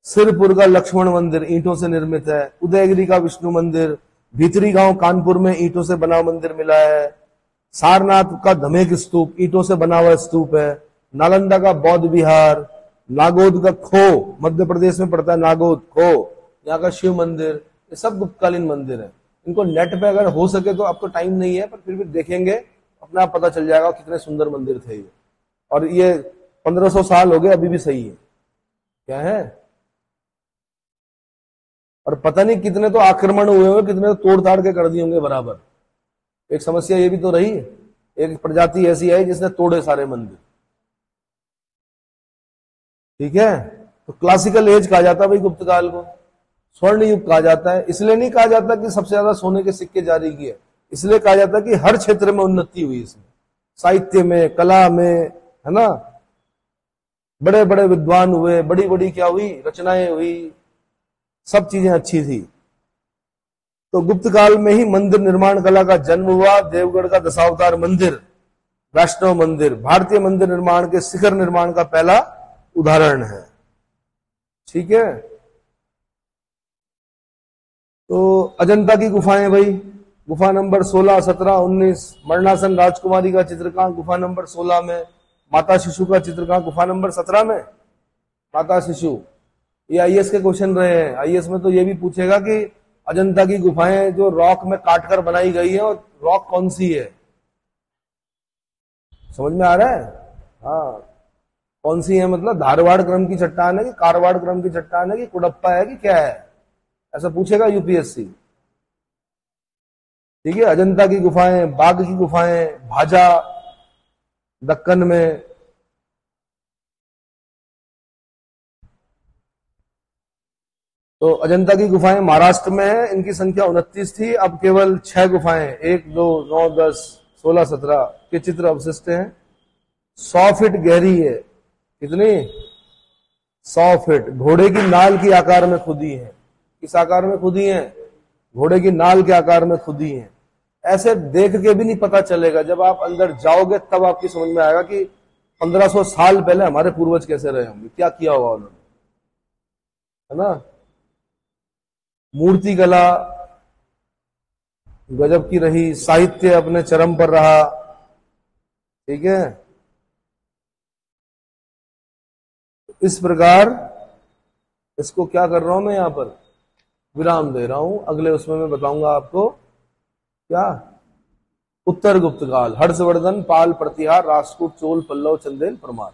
सिरपुर का लक्ष्मण मंदिर ईंटों से निर्मित है। उदयगिरी का विष्णु मंदिर, भीतरी गांव कानपुर में ईंटों से बना मंदिर मिला है। सारनाथ का धमेक स्तूप ईंटों से बना हुआ स्तूप है। नालंदा का बौद्ध विहार, नागोद का खो, मध्य प्रदेश में पड़ता है नागोद खो, यहाँ का शिव मंदिर, ये सब गुप्तकालीन मंदिर है। इनको नेट पे अगर हो सके तो, अब तो टाइम नहीं है पर फिर भी देखेंगे, अपना पता चल जाएगा कितने सुंदर मंदिर थे ये। और ये 1500 साल हो गए, अभी भी सही है। क्या है? और पता नहीं कितने तो आक्रमण हुए होंगे, कितने तो तोड़ ताड़ के कर दिए होंगे बराबर। एक समस्या ये भी तो रही, एक प्रजाति ऐसी आई जिसने तोड़े सारे मंदिर। ठीक है। तो क्लासिकल एज कहा जाता है भाई गुप्तकाल को, स्वर्ण युग कहा जाता है। इसलिए नहीं कहा जाता कि सबसे ज्यादा सोने के सिक्के जारी किए, इसलिए कहा जाता है कि हर क्षेत्र में उन्नति हुई इसमें, साहित्य में, कला में, है ना? बड़े बड़े विद्वान हुए, बड़ी बड़ी क्या हुई? रचनाएं हुई, सब चीजें अच्छी थी। तो गुप्त काल में ही मंदिर निर्माण कला का जन्म हुआ। देवगढ़ का दशावतार मंदिर, वैष्णव मंदिर, भारतीय मंदिर निर्माण के शिखर निर्माण का पहला उदाहरण है। ठीक है। तो अजंता की गुफाएं भाई, गुफा नंबर 16, 17, 19। मरणासन राजकुमारी का चित्र कहां? गुफा नंबर 16 में। माता शिशु का चित्र कहां? गुफा नंबर 17 में। माता शिशु, ये आईएएस के क्वेश्चन रहे हैं। आईएएस में तो ये भी पूछेगा कि अजंता की गुफाएं जो रॉक में काटकर बनाई गई है, और रॉक कौन सी है? समझ में आ रहा है? हाँ, कौन सी है मतलब धारवाड़ क्रम की चट्टान है कि कारवाड़ क्रम की चट्टान है कि कुड़प्पा है कि क्या है, ऐसा पूछेगा यूपीएससी। ठीक है। अजंता की गुफाएं, बाघ की गुफाएं, भाजा, दक्कन में। तो अजंता की गुफाएं महाराष्ट्र में है, इनकी संख्या 29 थी, अब केवल 6 गुफाएं, 1, 2, 9, 10, 16, 17 के चित्र अवशिष्ट हैं। 100 फीट गहरी है। कितनी? 100 फीट। घोड़े की नाल के आकार में खुदी है। किस आकार में खुदी है? घोड़े की नाल के आकार में खुदी है। ऐसे देख के भी नहीं पता चलेगा, जब आप अंदर जाओगे तब आपकी समझ में आएगा कि 1500 साल पहले हमारे पूर्वज कैसे रहे होंगे, क्या किया होगा उन्होंने, है ना। मूर्ति कला गजब की रही, साहित्य अपने चरम पर रहा। ठीक है, इस प्रकार इसको क्या कर रहा हूं मैं, यहां पर विराम दे रहा हूं। अगले उसमें मैं बताऊंगा आपको क्या, उत्तर गुप्त काल, हर्षवर्धन, पाल, प्रतिहार, राष्ट्रकूट, चोल, पल्लव, चंदेल, परमार।